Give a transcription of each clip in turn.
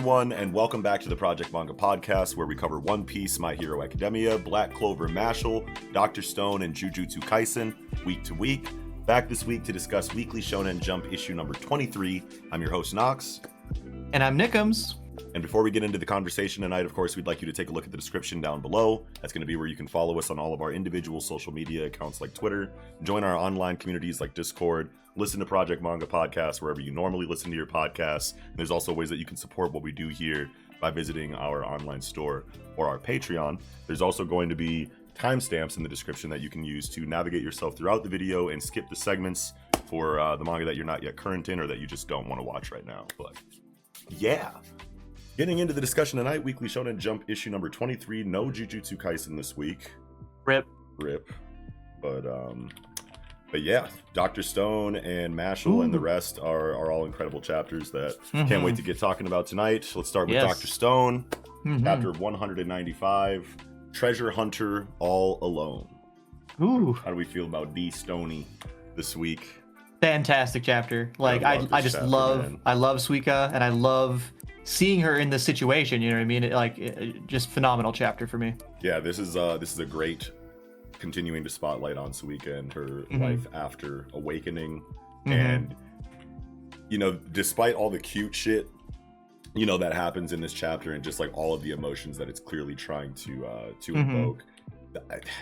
everyone, and welcome back to the Project Manga Podcast, where we cover One Piece, My Hero Academia, Black Clover, Mashle, Dr. Stone, and Jujutsu Kaisen, week to week. Back this week to discuss Weekly Shonen Jump issue number 23. I'm your host, Knox. And I'm Nickums. And before we get into the conversation tonight, of course, we'd like you to take a look at the description down below. That's going to be where you can follow us on all of our individual social media accounts like Twitter, join our online communities like Discord, listen to Project Manga Podcast wherever you normally listen to your podcasts. And there's also ways that you can support what we do here by visiting our online store or our Patreon. There's also going to be timestamps in the description that you can use to navigate yourself throughout the video and skip the segments for the manga that you're not yet current in or that you just don't want to watch right now. But yeah. Getting into the discussion tonight, Weekly Shonen Jump issue number 23. No Jujutsu Kaisen this week. Rip. But yeah, Dr. Stone and Mashle and the rest are all incredible chapters that can't wait to get talking about tonight. Let's start with Dr. Stone, chapter 195, Treasure Hunter All Alone. Ooh. How do we feel about D. Stoney this week? Fantastic chapter. Like I love Suika, and I love seeing her in this situation, you know what I mean? Just phenomenal chapter for me. Yeah, this is a great continuing to spotlight on Suika and her life after awakening. And you know, despite all the cute shit, you know, that happens in this chapter and just like all of the emotions that it's clearly trying to evoke,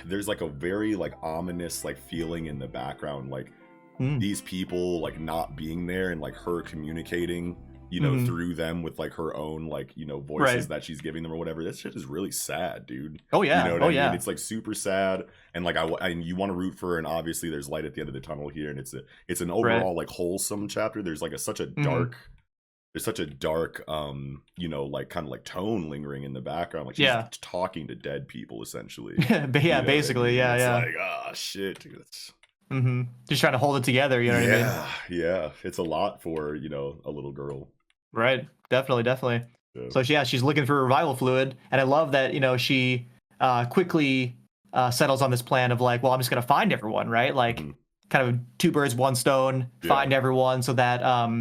there's like a very like ominous like feeling in the background, like these people like not being there and like her communicating, you know, through them with like her own like, you know, voices that she's giving them or whatever. This shit is really sad, dude. Oh yeah. You know what I mean? It's like super sad, and like and you want to root for her, and obviously there's light at the end of the tunnel here, and it's an overall like wholesome chapter. There's like such a dark you know, like kind of like tone lingering in the background, like she's talking to dead people essentially. Basically. It's like, oh shit, dude. Just trying to hold it together, you know what I mean? Yeah, it's a lot for, you know, a little girl. Right, definitely. Yeah. So she's looking for revival fluid, and I love that, you know, she quickly settles on this plan of like, well, I'm just gonna find everyone, right? Like, kind of two birds, one stone. Find everyone so that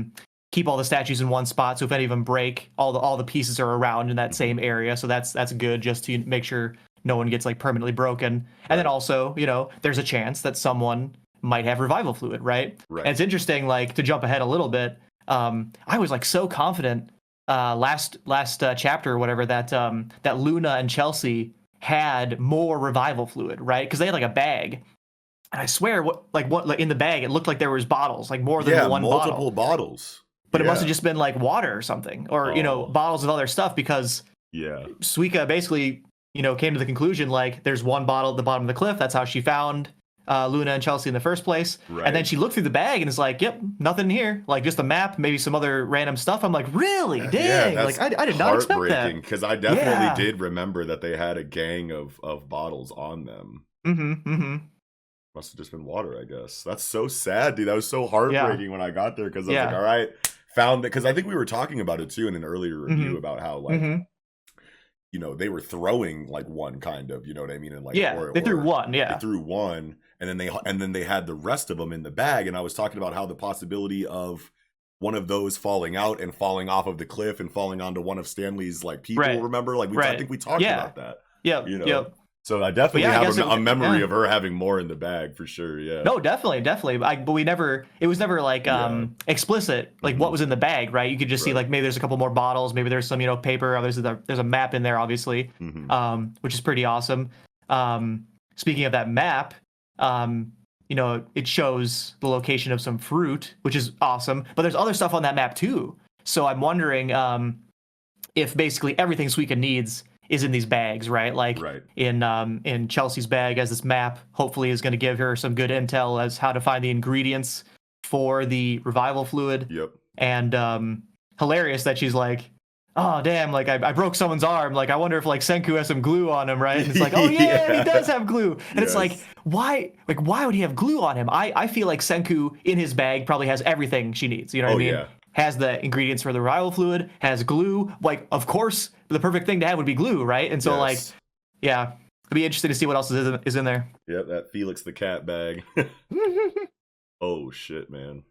keep all the statues in one spot. So if any of them break, all the pieces are around in that same area. So that's good, just to make sure no one gets like permanently broken. And then also, you know, there's a chance that someone might have revival fluid, right? And it's interesting, like, to jump ahead a little bit. I was like so confident last chapter or whatever that Luna and Chelsea had more revival fluid, right? Because they had like a bag, and I swear, what in the bag, it looked like there was bottles, like more than one multiple bottles. But it must have just been like water or something, or you know, bottles of other stuff, because Suika basically, you know, came to the conclusion like there's one bottle at the bottom of the cliff. That's how she found Luna and Chelsea in the first place. And then she looked through the bag and is like, yep, nothing here, like just a map, maybe some other random stuff. I'm like, really? Dang. Like I did not expect that, because I definitely did remember that they had a gang of bottles on them. Must have just been water, I guess. That's so sad, dude. That was so heartbreaking when I got there, because I was like, all right, found it. Because I think we were talking about it too in an earlier review about how like you know, they were throwing like one, kind of, you know what I mean? And like, they threw one, they threw one, and then they had the rest of them in the bag. And I was talking about how the possibility of one of those falling out and falling off of the cliff and falling onto one of Stanley's like people. Remember, like I think we talked about that. You know. So I definitely have a memory of her having more in the bag for sure. Yeah. No, definitely. But it was never like explicit, like what was in the bag, right? You could just see like maybe there's a couple more bottles, maybe there's some, you know, paper, or there's a map in there, obviously, which is pretty awesome. Speaking of that map, you know, it shows the location of some fruit, which is awesome, but there's other stuff on that map too. So I'm wondering if basically everything Suika needs is in these bags, right? Like in Chelsea's bag, as this map hopefully is going to give her some good intel as how to find the ingredients for the revival fluid. And hilarious that she's like, oh damn, like I broke someone's arm, like I wonder if like Senku has some glue on him, right? And it's like, oh yeah, he does have glue. And it's like, why would he have glue on him? I feel like Senku in his bag probably has everything she needs, you know what I mean? Has the ingredients for the revival fluid, has glue. Like, of course, the perfect thing to have would be glue, right? And so, like, it'd be interesting to see what else is in there. Yep, that Felix the Cat bag. Oh, shit, man.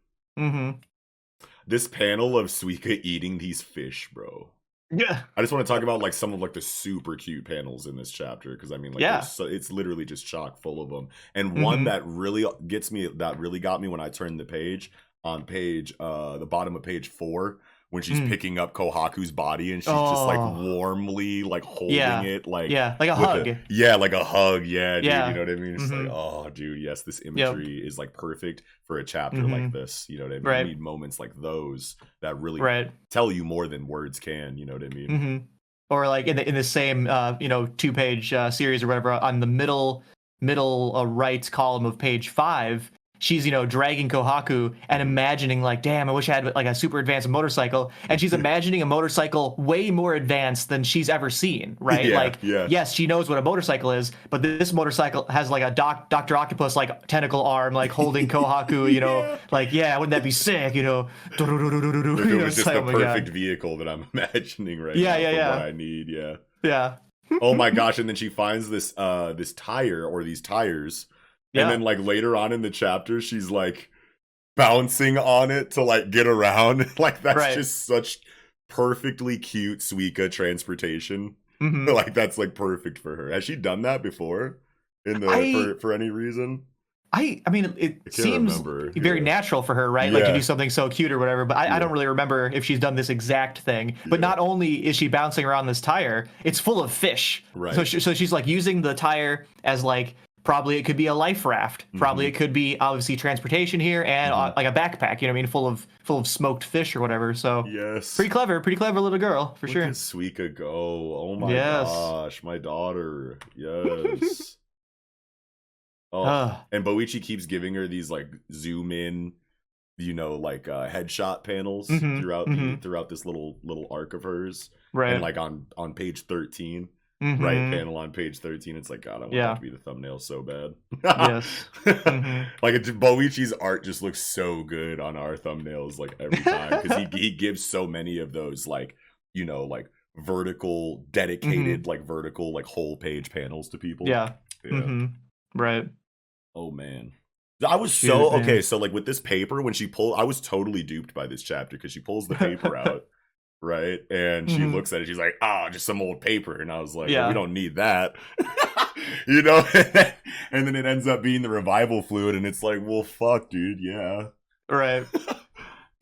This panel of Suika eating these fish, bro. Yeah. I just want to talk about like some of like the super cute panels in this chapter because I mean like Yeah. it's literally just chock full of them. And one Mm-hmm. that really got me when I turned the page on the bottom of page 4 when she's Mm. picking up Kohaku's body and she's just like Oh. warmly like holding Yeah. it like Yeah. Like a with hug. like a hug, yeah, dude, you Yeah. know what I mean? It's like, Mm-hmm. oh dude, yes, this Yep. imagery is like perfect for a chapter Mm-hmm. like this, you know what I mean? You Right. need moments like those that really Right. tell you more than words can, you know what I mean? Mm-hmm. Or like in the same 2-page series or whatever, on the middle right column of page 5, she's dragging Kohaku and imagining like, damn, I wish I had like a super advanced motorcycle, and she's imagining a motorcycle way more advanced than she's ever seen, right? Yeah, Like, yeah. yes, she knows what a motorcycle is, but this motorcycle has like a Dr. Octopus like tentacle arm like holding Kohaku, Yeah. like, yeah, wouldn't that be sick, If it was it's just like, the oh my perfect God. vehicle that I'm imagining right Yeah, now yeah, for yeah. what I need, yeah. Yeah. Oh my gosh, and then she finds this this tire or these tires, and Yeah. then like later on in the chapter, she's like bouncing on it to like get around. Like that's Right. just such perfectly cute Suika transportation. Mm-hmm. Like that's like perfect for her. Has she done that before in the for any reason? I mean, it seems remember, very yeah. natural for her, right? Like to Yeah. do something so cute or whatever. But I don't really remember if she's done this exact thing. But Yeah. not only is she bouncing around this tire, it's full of fish. Right. So she's like using the tire as like, probably it could be a life raft. Probably it could be obviously transportation here and like a backpack. You know what I mean? Full of smoked fish or whatever. So Yes. pretty clever little girl for sure. Look at Suika go. Oh my Yes. gosh, my daughter. Yes. Oh, Ugh. and Boichi keeps giving her these like zoom in, like headshot panels throughout this little arc of hers. Right. And like on page 13, Mhm. right panel on page 13, it's like, God, I want that to be the thumbnail so bad. Yes. Like Boichi's art just looks so good on our thumbnails like every time because he gives so many of those like like vertical dedicated like vertical like whole page panels to people. Yeah. Yeah. Right. Oh man. I was Shoot, man. okay, so like with this paper when I was totally duped by this chapter because she pulls the paper out, right? And she looks at it, she's like, just some old paper. And I was like, well, we don't need that. And then it ends up being the revival fluid, and it's like, well, fuck, dude, yeah. Right.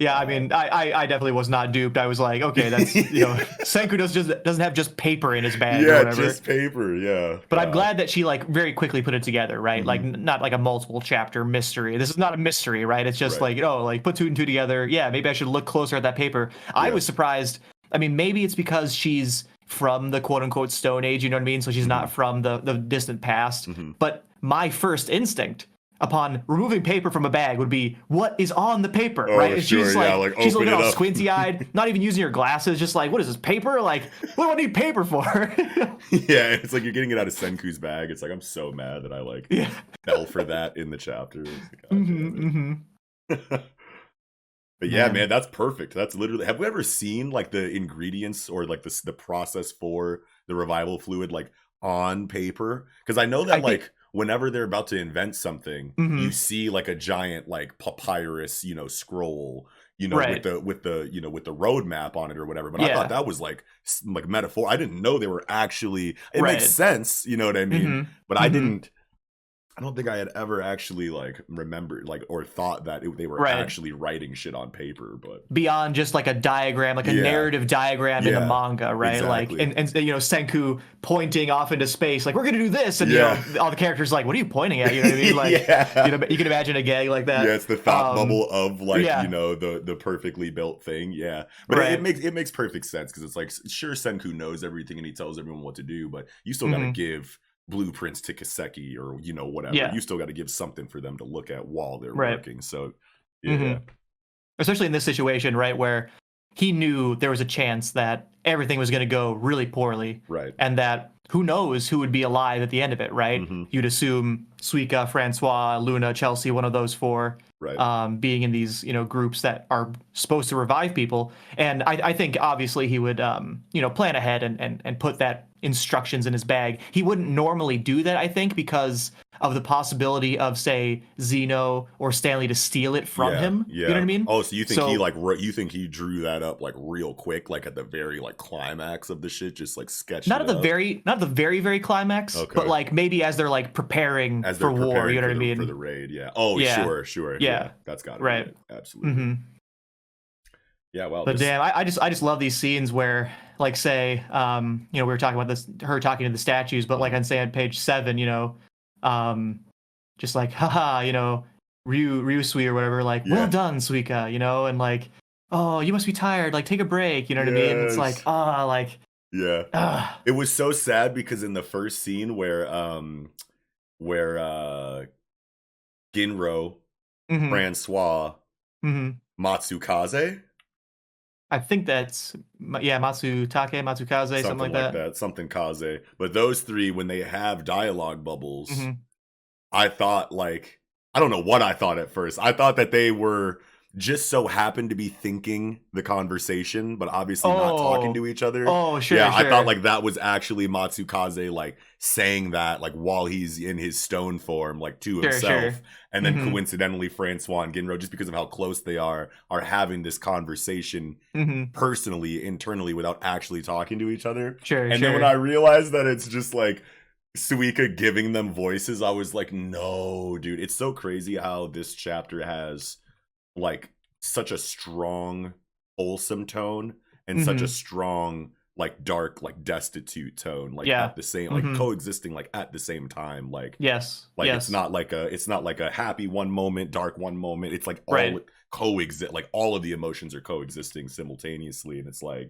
Yeah, I mean, I definitely was not duped. I was like, okay, that's Senku doesn't have just paper in his bag or whatever. Just paper, yeah. But I'm glad that she like very quickly put it together, right? Like not like a multiple chapter mystery. This is not a mystery, right? It's just like, like put 2 and 2 together. Yeah, maybe I should look closer at that paper. I was surprised. I mean, maybe it's because she's from the quote unquote Stone Age, you know what I mean? So she's not from the distant past. But my first instinct upon removing paper from a bag would be, what is on the paper, right? And sure, she's like she's open looking it all up. squinty-eyed, not even using her glasses, just like, what is this, paper? Like, what do I need paper for? Yeah, it's like you're getting it out of Senku's bag. It's like, I'm so mad that I like fell for that in the chapter. But yeah, man, that's perfect. That's literally. Have we ever seen like the ingredients or like the process for the revival fluid like on paper? Because I know that whenever they're about to invent something, you see like a giant like papyrus, scroll, with the roadmap on it or whatever. But I thought that was like metaphor. I didn't know they were actually. It makes sense, you know what I mean? But I didn't. I don't think I had ever actually like remembered like or thought that they were actually writing shit on paper, but beyond just like a diagram, like a narrative diagram in a manga, right? Exactly. Like and Senku pointing off into space, like we're gonna do this, and all the characters like, what are you pointing at? You know what I mean? Like you can imagine a gag like that. Yeah, it's the thought bubble of like the perfectly built thing. Yeah, but it makes perfect sense because it's like sure Senku knows everything and he tells everyone what to do, but you still gotta give blueprints to Kaseki or whatever. You still got to give something for them to look at while they're working. So especially in this situation, right, where he knew there was a chance that everything was going to go really poorly, right, and that who knows who would be alive at the end of it, right? You'd assume Suika, Francois, Luna, Chelsea, one of those 4, right, being in these groups that are supposed to revive people. And I think obviously he would plan ahead and put that instructions in his bag. He wouldn't normally do that, I think, because of the possibility of, say, Zeno or Stanley to steal it from him. Yeah. You know what I mean? Oh, so you think you think he drew that up like real quick, like at the very like climax of the shit, just like sketched not it at the up? very climax, Okay. but like maybe as they're like preparing for war. You know what I mean? For the raid, yeah. Oh, yeah. Sure. Yeah, that's got it. Right. Absolutely. Mm-hmm. Yeah, well, but damn, I just love these scenes where, like, say, we were talking about this, her talking to the statues, but like on, say, on page 7, just like, haha, Ryusui or whatever, like, well done, Suika, and like, oh, you must be tired, like, take a break, you know what I mean? It's like, it was so sad because in the first scene where Ginro, Francois, Matsukaze. I think that's Matsukaze, something like that. Something Kaze. But those three, when they have dialogue bubbles, I thought, like, I don't know what I thought at first. I thought that they were just so happened to be thinking the conversation, but obviously not talking to each other. Oh, sure. Yeah, sure. I thought like that was actually Matsukaze like saying that like while he's in his stone form, like to himself. And then coincidentally, Francois and Ginro, just because of how close they are having this conversation personally, internally, without actually talking to each other. And then when I realized that it's just like Suika giving them voices, I was like, no, dude. It's so crazy how this chapter has like such a strong, wholesome tone and such a strong, like dark, like destitute tone, like at the same, like coexisting, like at the same time, like it's not like a happy one moment, dark one moment. It's like all coexist, like all of the emotions are coexisting simultaneously, and it's like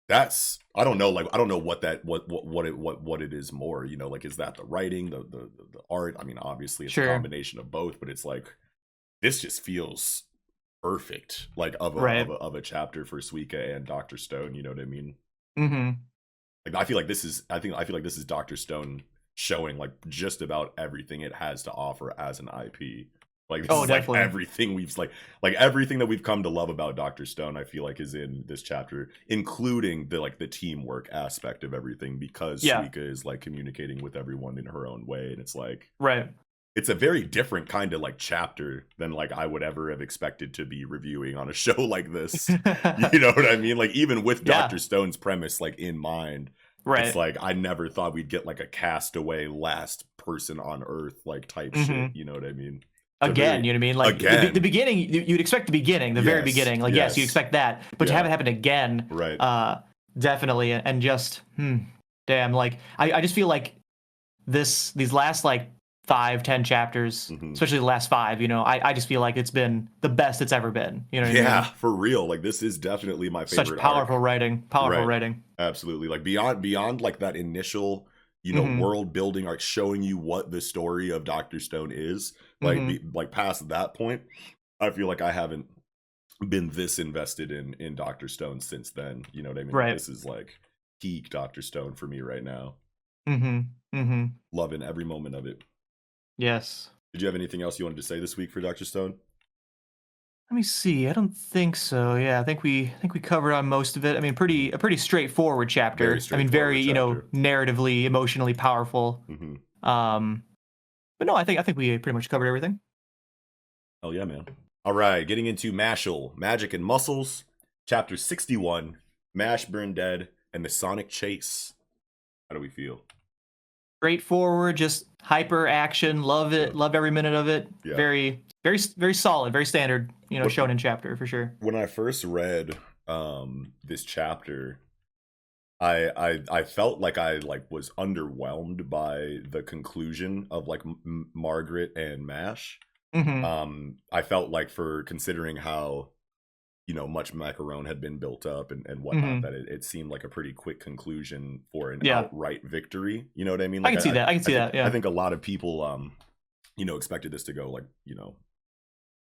that's I don't know what it is more, like is that the writing, the art? I mean, obviously it's a combination of both, but it's like this just feels perfect, like of a chapter for Suika and Dr. Stone. You know what I mean? Like I feel like this is Dr. Stone showing like just about everything it has to offer as an IP. Like this is definitely. Like everything everything that we've come to love about Dr. Stone, I feel like is in this chapter, including the teamwork aspect of everything, because Suika is like communicating with everyone in her own way, and it's like it's a very different kind of like chapter than like I would ever have expected to be reviewing on a show like this. You know what I mean? Like even with Dr. Stone's premise like in mind, it's like I never thought we'd get like a castaway last person on Earth like type shit. You know what I mean? Again, you know what I mean? Like the beginning, you'd expect the beginning, the very beginning. Like yes, you expect that, but to have it happen again, definitely, and just damn, like I just feel like these last like 5-10 chapters, especially the last 5, I just feel like it's been the best it's ever been. You know what I mean? Yeah, for real. Like this is definitely my favorite. Such powerful writing. Writing. Absolutely. Like beyond like that initial, world building, like showing you what the story of Dr. Stone is. Like past that point, I feel like I haven't been this invested in Dr. Stone since then. You know what I mean? Right. Like, this is like peak Dr. Stone for me right now. Loving every moment of it. Yes. Did you have anything else you wanted to say this week for Dr. Stone? Let me see. I don't think so. Yeah, I think we covered on most of it. I mean, a pretty straightforward chapter. Very narratively, emotionally powerful. But no, I think we pretty much covered everything. Oh yeah, man. All right, getting into Mashle, Magic and Muscles, chapter 61, Mash Burn Dead and the Sonic Chase. How do we feel? Straightforward, just hyper action. Love it. Love every minute of it. Yeah. Very, very, very solid. Very standard. Shonen chapter for sure. When I first read this chapter, I felt like I was underwhelmed by the conclusion of like Margaret and Mash. I felt like, for considering how much macaron had been built up and whatnot, that it seemed like a pretty quick conclusion for an outright victory. You know what I mean? Like, I can see that. Yeah. I think a lot of people expected this to go like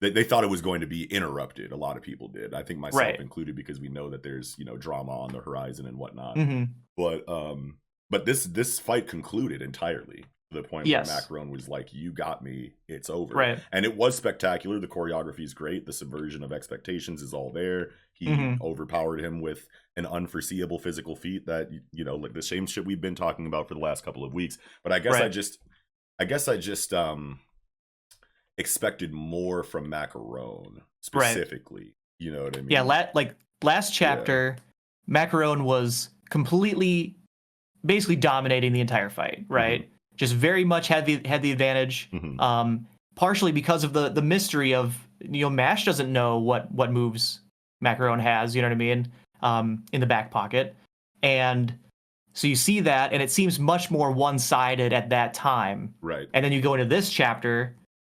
they thought it was going to be interrupted. A lot of people did. I think myself included, because we know that there's drama on the horizon and whatnot. But this fight concluded entirely to the point where Macaron was like, "You got me. It's over." Right. And it was spectacular. The choreography is great. The subversion of expectations is all there. He overpowered him with an unforeseeable physical feat that like the same shit we've been talking about for the last couple of weeks. But I guess I guess I just expected more from Macaron specifically. You know what I mean? Yeah, last Yeah. chapter, Macaron was completely, basically dominating the entire fight, right? Just very much had the advantage. Partially because of the mystery of, you know, Mash doesn't know what moves Macaron has, you know what I mean, in the back pocket. And so you see that, and it seems much more one-sided at that time. Right. And then you go into this chapter,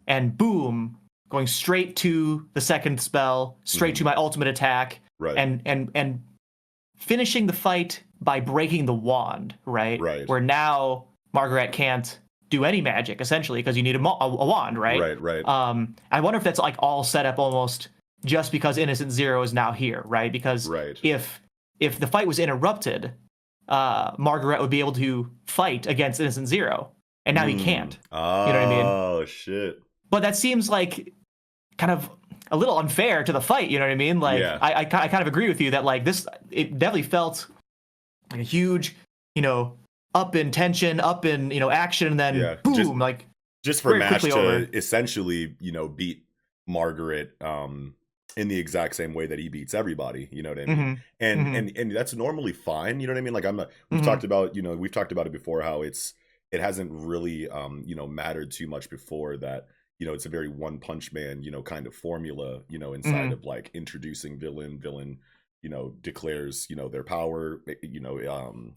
and boom, going straight to the second spell, straight to my ultimate attack, Right. and finishing the fight by breaking the wand, right? Right. Where now Margaret can't do any magic, essentially, because you need a wand, right? Right. I wonder if that's like all set up almost just because Innocent Zero is now here, right? Because if the fight was interrupted, Margaret would be able to fight against Innocent Zero, and now he can't. Oh, you know what I mean? Oh, shit. But that seems like kind of a little unfair to the fight, you know what I mean? Like, I kind of agree with you that, like, this, it definitely felt like a huge, you know, up in tension, up in, you know, action, and then boom, just for Mash to essentially, you know, beat Margaret in the exact same way that he beats everybody, you know what I mean? And that's normally fine, you know what I mean? Like, we've talked about, you know, we've talked about it before, how it hasn't really you know, mattered too much before that, you know, it's a very One Punch Man, you know, kind of formula, you know, inside of like introducing villain, you know, declares, you know, their power, you know,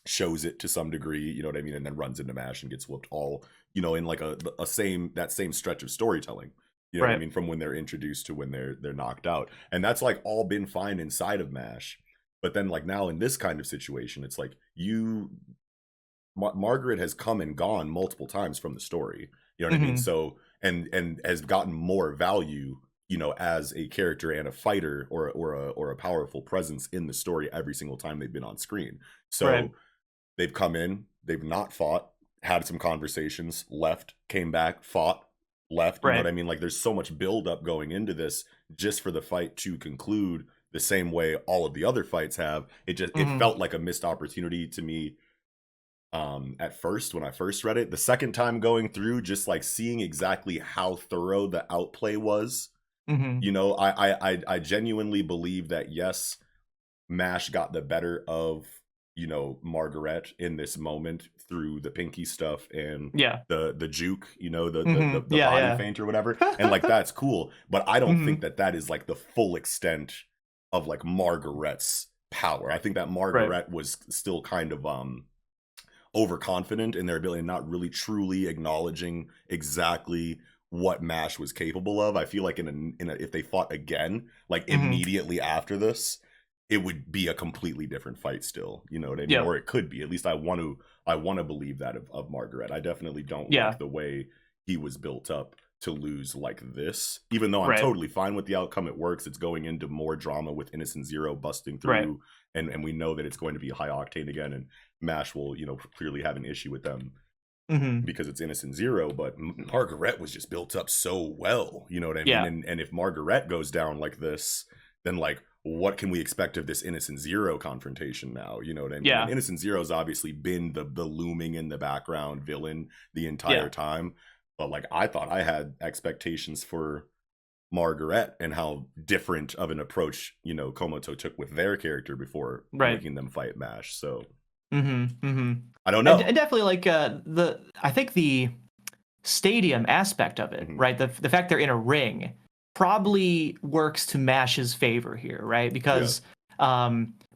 shows it to some degree, you know what I mean, and then runs into Mash and gets whooped, all, you know, in like that same stretch of storytelling, you know what I mean, from when they're introduced to when they're knocked out. And that's like all been fine inside of Mash. But then like now in this kind of situation, it's like Margaret has come and gone multiple times from the story, you know what I mean? So and has gotten more value, you know, as a character and a fighter or a powerful presence in the story every single time they've been on screen. So they've come in, they've not fought, had some conversations, left, came back, fought, left. You know what I mean? Like, there's so much buildup going into this just for the fight to conclude the same way all of the other fights have. It felt like a missed opportunity to me at first when I first read it. The second time going through, just like seeing exactly how thorough the outplay was. You know, I genuinely believe that, yes, Mash got the better of, you know, Margaret in this moment through the pinky stuff and the juke, you know, the body feint or whatever. And like, that's cool. But I don't think that is like the full extent of like Margaret's power. I think that Margaret was still kind of overconfident in their ability and not really truly acknowledging exactly what Mash was capable of. I feel like if they fought again, like immediately after this, it would be a completely different fight still, you know what I mean? Or it could be. At least I want to believe that of Margaret. I definitely don't like the way he was built up to lose like this, even though I'm totally fine with the outcome. It works. It's going into more drama with Innocent Zero busting through, and we know that it's going to be high octane again, and Mash will, you know, clearly have an issue with them because it's Innocent Zero. But Margaret was just built up so well, you know what I mean? And if Margaret goes down like this, then like, what can we expect of this Innocent Zero confrontation now? You know what I mean? And Innocent Zero's obviously been the looming in the background villain the entire time. But like, I thought I had expectations for Margaret and how different of an approach, you know, Komoto took with their character before making them fight Mash. So I don't know. And definitely like I think the stadium aspect of it, right? The fact they're in a ring probably works to Mash's favor here, right? Because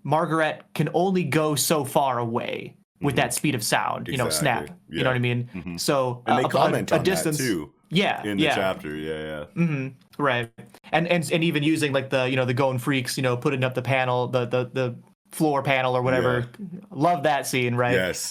Margaret can only go so far away with that speed of sound, you know, snap. You know what I mean? So and they comment on distance, that too. In the chapter, right. And even using like the, you know, the Going Freaks, you know, putting up the panel, the floor panel or whatever. Love that scene, right? Yes.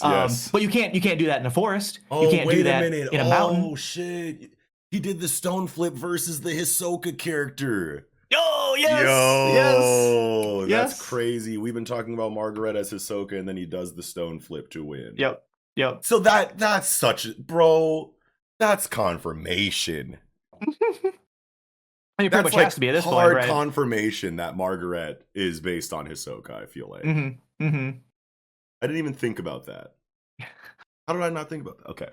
But you can't do that in a forest. Oh, you can't wait do that a minute. In a mountain. Oh shit. He did the stone flip versus the Hisoka character. Oh, yes. Yo, that's crazy. We've been talking about Margaret as Hisoka, and then he does the stone flip to win. Yep. So that's such, bro, that's confirmation. It pretty much has to be at this point, right? Hard confirmation that Margaret is based on Hisoka, I feel like. I didn't even think about that. How did I not think about that? Okay.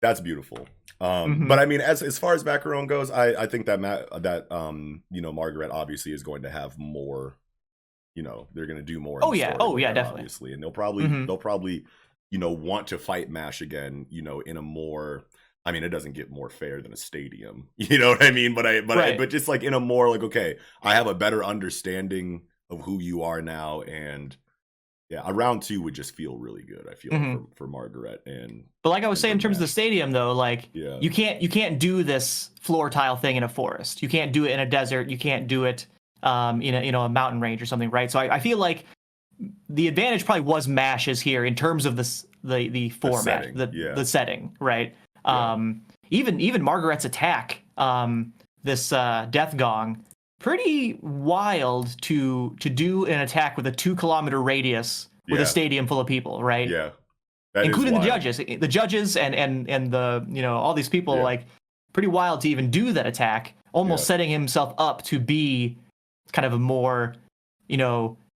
That's beautiful. Mm-hmm. But I mean, as far as Macaron goes, I think that Margaret obviously is going to have more. They're going to do more. In the story with her, definitely. Obviously, and they'll probably want to fight Mash again. In a more. I mean, it doesn't get more fair than a stadium. You know what I mean? But just like in a more like, okay, I have a better understanding of who you are now, and yeah, a round 2 would just feel really good. I feel like for Margaret But like I was saying, in terms of the stadium, though, like yeah. you can't do this floor tile thing in a forest. You can't do it in a desert. You can't do it in a mountain range or something, right? So I feel like the advantage probably was Mash's here in terms of the format, the setting, right? Yeah. Even Margaret's attack, this death gong, pretty wild to do an attack with a 2-kilometer radius with a stadium full of people, right? Yeah, including the judges and the all these people, like pretty wild to even do that attack, almost setting himself up to be kind of a more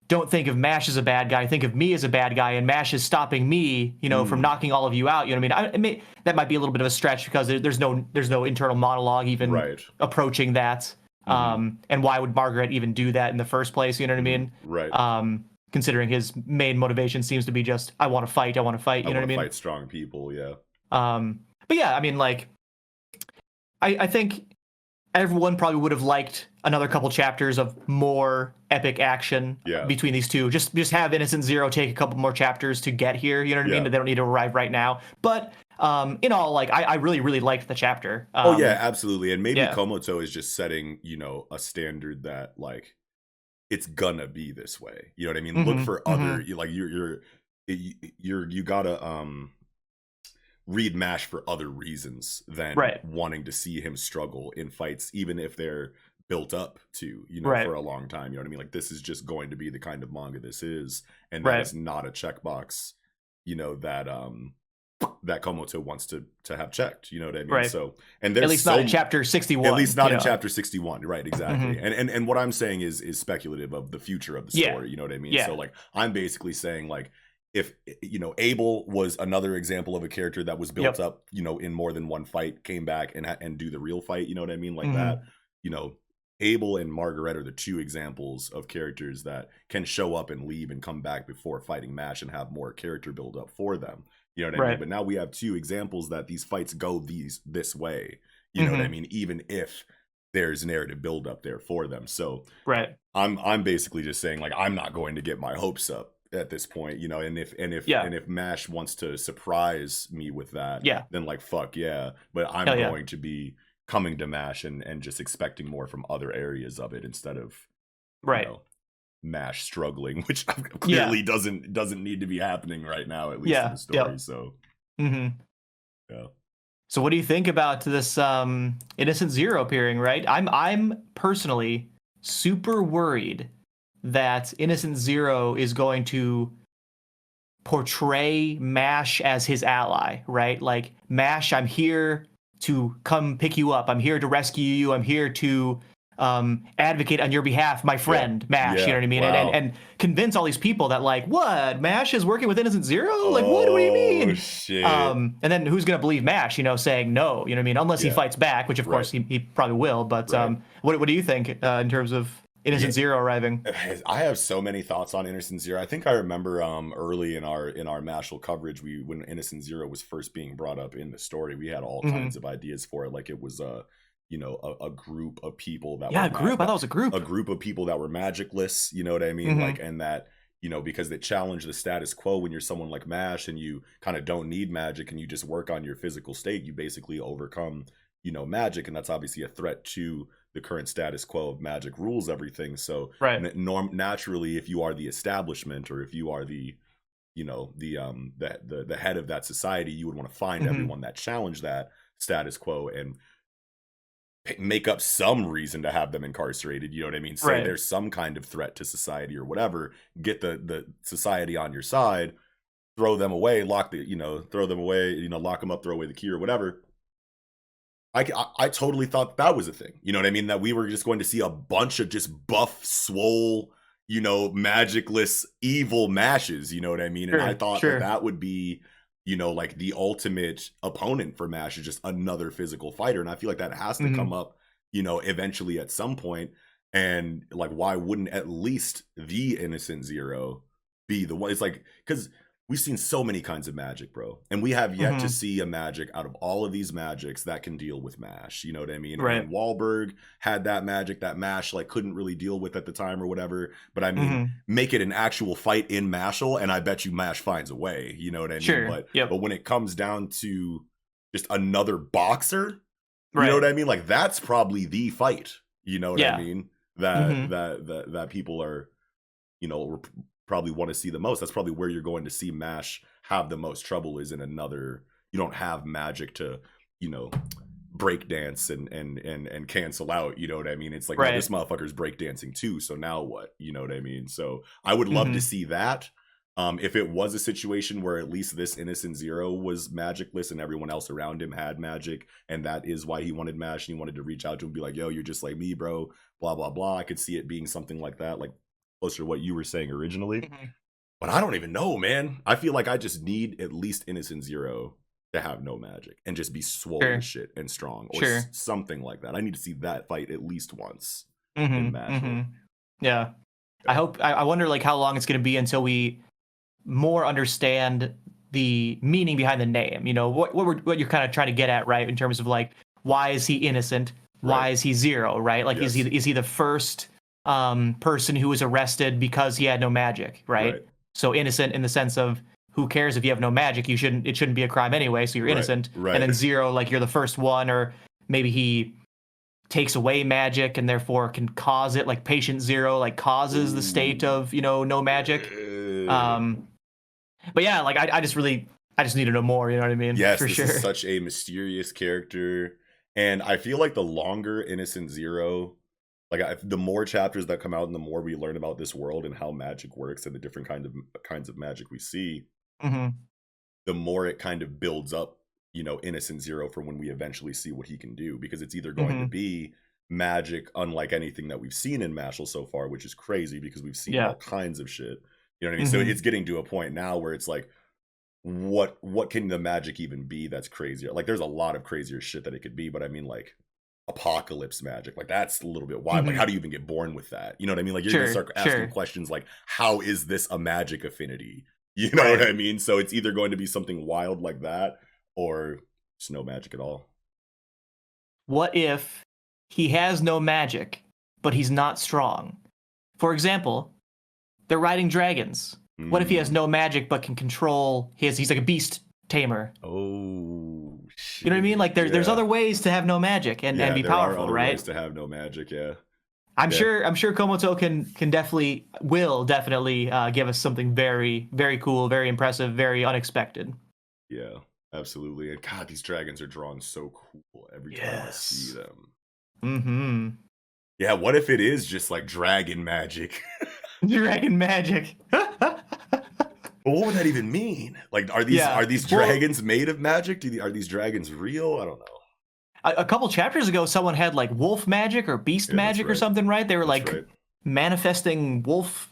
don't think of Mash as a bad guy, think of me as a bad guy, and Mash is stopping me, from knocking all of you out. You know what I mean? That might be a little bit of a stretch because there's no internal monologue even approaching that. And why would Margaret even do that in the first place? You know what I mean? Right. Considering his main motivation seems to be just, I want to fight. You know what I mean? Fight strong people. Yeah. But yeah, I mean, like, I think everyone probably would have liked another couple chapters of more epic action between these two. Just have Innocent Zero take a couple more chapters to get here. You know what I mean? They don't need to arrive right now. But in all, like, I really, really liked the chapter. Oh yeah, absolutely. And maybe Komoto is just setting, a standard that like it's gonna be this way. You know what I mean? Look for other like you gotta read Mash for other reasons than wanting to see him struggle in fights, even if they're built up to, for a long time. You know what I mean? Like, this is just going to be the kind of manga this is, and that is not a checkbox, that Komoto wants to have checked. You know what I mean? Right. So, and there's at least not in chapter 61. At least not in chapter 61. Right. Exactly. And what I'm saying is speculative of the future of the story. You know what I mean? Yeah. So like, I'm basically saying like, if Abel was another example of a character that was built up, in more than one fight, came back and do the real fight, you know what I mean? Like that, Abel and Margaret are the 2 examples of characters that can show up and leave and come back before fighting Mash and have more character build up for them. You know what I mean? But now we have 2 examples that these fights go this way. You know what I mean? Even if there's narrative build up there for them. So I'm basically just saying, like, I'm not going to get my hopes up at this point, and if Mash wants to surprise me with that, then like, fuck yeah. But I'm going to be coming to Mash and just expecting more from other areas of it instead of Mash struggling, which clearly doesn't need to be happening right now, at least in the story. So so what do you think about this Innocent Zero appearing? Right, I'm personally super worried that Innocent Zero is going to portray Mash as his ally, right? Like, Mash, I'm here to come pick you up. I'm here to rescue you. I'm here to advocate on your behalf, my friend, Mash, you know what I mean? Wow. And convince all these people that, like, what? Mash is working with Innocent Zero? Like, what do you mean? Shit. And then who's going to believe Mash, saying no, you know what I mean? Unless he fights back, which of course he probably will. But what do you think in terms of Innocent Zero arriving? I have so many thoughts on Innocent Zero. I think I remember early in our Mashle coverage, when Innocent Zero was first being brought up in the story, we had all kinds of ideas for it. Like, it was a group of people that I thought it was a group of people that were magicless. You know what I mean? Like, and that because they challenge the status quo. When you're someone like Mash and you kind of don't need magic and you just work on your physical state, you basically overcome magic, and that's obviously a threat to the current status quo of magic rules everything. So naturally, if you are the establishment, or if you are the the head of that society, you would want to find everyone that challenged that status quo and make up some reason to have them incarcerated. You know what I mean? Say there's some kind of threat to society or whatever. Get the society on your side, throw them away, lock them away, lock them up, throw away the key or whatever. I totally thought that was a thing. You know what I mean? That we were just going to see a bunch of just buff, swole, magicless, evil Mashes. You know what I mean? And I thought that would be, you know, like the ultimate opponent for Mash is just another physical fighter. And I feel like that has to come up, you know, eventually at some point. And like, why wouldn't at least the Innocent Zero be the one? It's like, because we've seen so many kinds of magic, bro. And we have yet to see a magic out of all of these magics that can deal with Mash. You know what I mean? Right. And Wahlberg had that magic that Mash like couldn't really deal with at the time or whatever. But I mean, make it an actual fight in Mashle, and I bet you Mash finds a way. You know what I mean? Sure. But when it comes down to just another boxer, you know what I mean? Like that's probably the fight. You know what I mean? That people are, you know, probably want to see the most. That's probably where you're going to see Mash have the most trouble, is in another. You don't have magic to, you know, break dance and cancel out. You know what I mean? It's like, well, this motherfucker's break dancing too, so now what? You know what I mean? So I would love to see that. If it was a situation where at least this Innocent Zero was magicless and everyone else around him had magic, and that is why he wanted Mash, and he wanted to reach out to him and be like, yo, you're just like me, bro, blah blah blah. I could see it being something like that, like closer to what you were saying originally. But I don't even know, man. I feel like I just need at least Innocent Zero to have no magic and just be swollen as shit and strong, or something like that. I need to see that fight at least once in Mashle. Yeah. I wonder like how long it's going to be until we more understand the meaning behind the name. You know, what you're kind of trying to get at, right? In terms of like, why is he innocent? Why is he Zero, right? Like, is he the first person who was arrested because he had no magic, right? So innocent in the sense of, who cares if you have no magic? It shouldn't be a crime anyway, so you're innocent. And then Zero, like you're the first one, or maybe he takes away magic and therefore can cause it, like Patient Zero like causes the state of, you know, no magic. But yeah, like I just need to know more, you know what I mean? Yes, for this sure. is such a mysterious character. And I feel like the longer Innocent Zero, like the more chapters that come out and the more we learn about this world and how magic works and the different kinds of magic we see, the more it kind of builds up, you know, Innocent Zero for when we eventually see what he can do. Because it's either going to be magic unlike anything that we've seen in Mashle so far, which is crazy because we've seen all kinds of shit. You know what I mean? So it's getting to a point now where it's like, what can the magic even be that's crazier? Like there's a lot of crazier shit that it could be, but I mean like apocalypse magic, like that's a little bit wild. Like how do you even get born with that? You know what I mean? Like you're gonna start asking questions like, how is this a magic affinity? You know what I mean? So it's either going to be something wild like that or just no magic at all. What if he has no magic, but he's not strong? For example, they're riding dragons. What if he has no magic but can control he's like a beast tamer? Oh shit. You know what I mean? Like there's other ways to have no magic and be powerful, there are other right? ways to have no magic, I'm sure Komoto can definitely give us something very, very cool, very impressive, very unexpected. Yeah, absolutely. And God, these dragons are drawn so cool every time I see them. Yeah, what if it is just like dragon magic? Dragon magic. But what would that even mean? Like, are these dragons made of magic? Are these dragons real? I don't know. A couple chapters ago, someone had like wolf magic or beast magic or something, right? They were manifesting wolves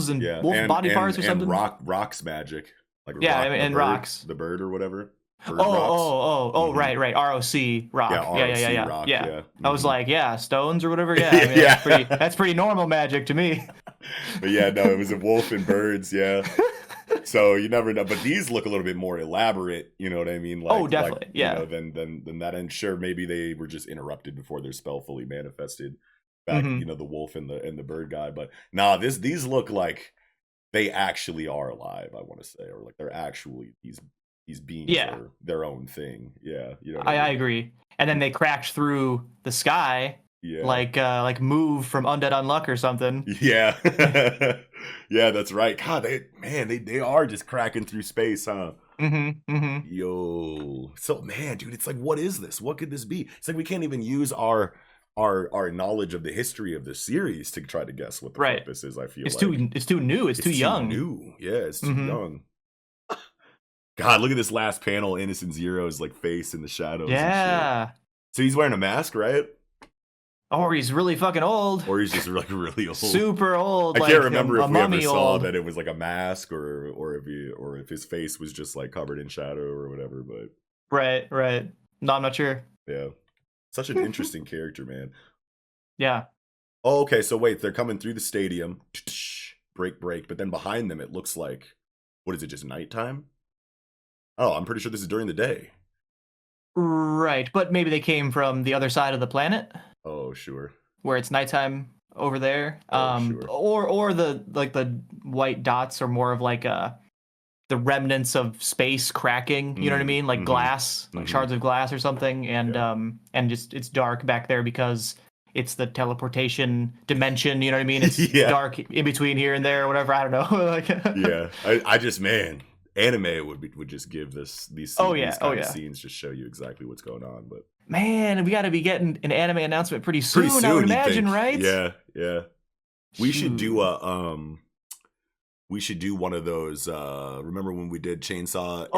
and wolf body parts or something. And rocks magic. Like and rocks. The bird or whatever. Right. ROC, rock. Yeah. Rock, I was like, stones or whatever. Yeah, I mean, that's pretty normal magic to me. But yeah, no, it was a wolf and birds. Yeah. So you never know, but these look a little bit more elaborate. You know what I mean? Like, definitely. You know, than that. And sure, maybe they were just interrupted before their spell fully manifested. Back, you know, the wolf and the bird guy. But nah, these look like they actually are alive. I want to say, or like they're actually these beings are their own thing. Yeah, you know. I agree. And then they crashed through the sky. Yeah. Like Move from Undead Unluck or something. Yeah. Yeah, that's right. God, they are just cracking through space, huh? Yo. So man, dude, it's like, what is this? What could this be? It's like we can't even use our knowledge of the history of the series to try to guess what the purpose is, I feel it's too new. It's too young. Yeah, it's too young. God, look at this last panel, Innocent Zero's like face in the shadows. Yeah. And shit. So he's wearing a mask, right? Or he's really fucking old. Or he's just like really old. Super old. I like can't remember if we ever saw old. that it was like a mask or if his face was just like covered in shadow or whatever, but Right. No, I'm not sure. yeah. Such an interesting character, man. Yeah. Oh, okay, so wait, they're coming through the stadium. Break, but then behind them it looks like, what is it, just nighttime? Oh, I'm pretty sure this is during the day. Right, but maybe they came from the other side of the planet. Oh, sure. Where it's nighttime over there. Sure. Or the white dots are more of like the remnants of space cracking, you know what I mean? Like glass, like shards of glass or something, and just it's dark back there because it's the teleportation dimension, you know what I mean? It's dark in between here and there or whatever, I don't know. Like, yeah. I just, man, anime would just give these kind of scenes, just show you exactly what's going on. But man, we got to be getting an anime announcement pretty soon, I would imagine, right? Yeah. We should do one of those. Remember when we did Chainsaw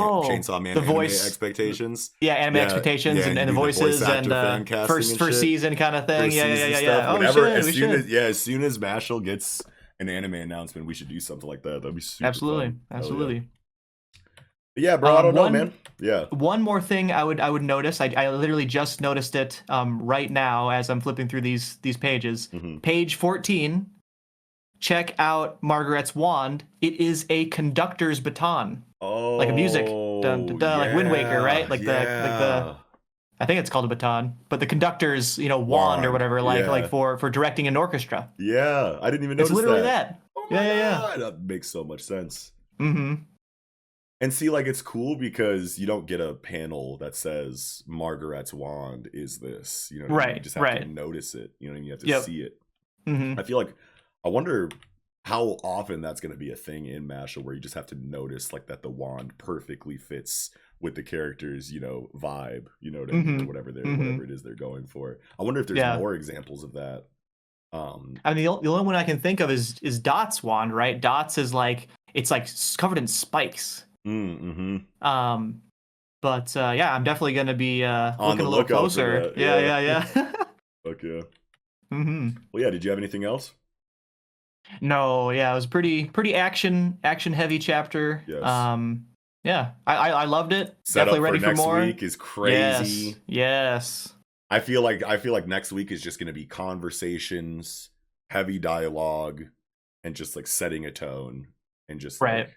Man the anime voice expectations? Yeah, anime expectations and the voices and first season kind of thing. Yeah. Whenever, as soon as Mashle gets an anime announcement, we should do something like that. That'd be super fun. Absolutely. Yeah, bro, I don't know, man. Yeah. One more thing I would notice. I literally just noticed it right now as I'm flipping through these pages. Page 14. Check out Margaret's wand. It is a conductor's baton. Oh, like a music, like Wind Waker, right? Like the I think it's called a baton, but the conductor's wand or whatever, like for directing an orchestra. Yeah, I didn't even notice that. It's literally that. Oh my God. That makes so much sense. And see, like, it's cool because you don't get a panel that says Margaret's wand is this. You know what I mean? You just have to notice it. You know what I mean? You have to see it. I feel like, I wonder how often that's going to be a thing in Mashle where you just have to notice like that the wand perfectly fits with the character's, vibe, you know what I mean? Or whatever it is they're going for. I wonder if there's more examples of that. I mean, the only one I can think of is Dot's wand, right? Dot's is like, it's like covered in spikes. But I'm definitely going to be looking a little closer. Yeah. Fuck yeah. Well, yeah, did you have anything else? No, yeah, it was pretty action heavy chapter. Yes. I loved it. Definitely ready for more. Next week is crazy. Yes. I feel like next week is just going to be conversations, heavy dialogue, and just like setting a tone and just like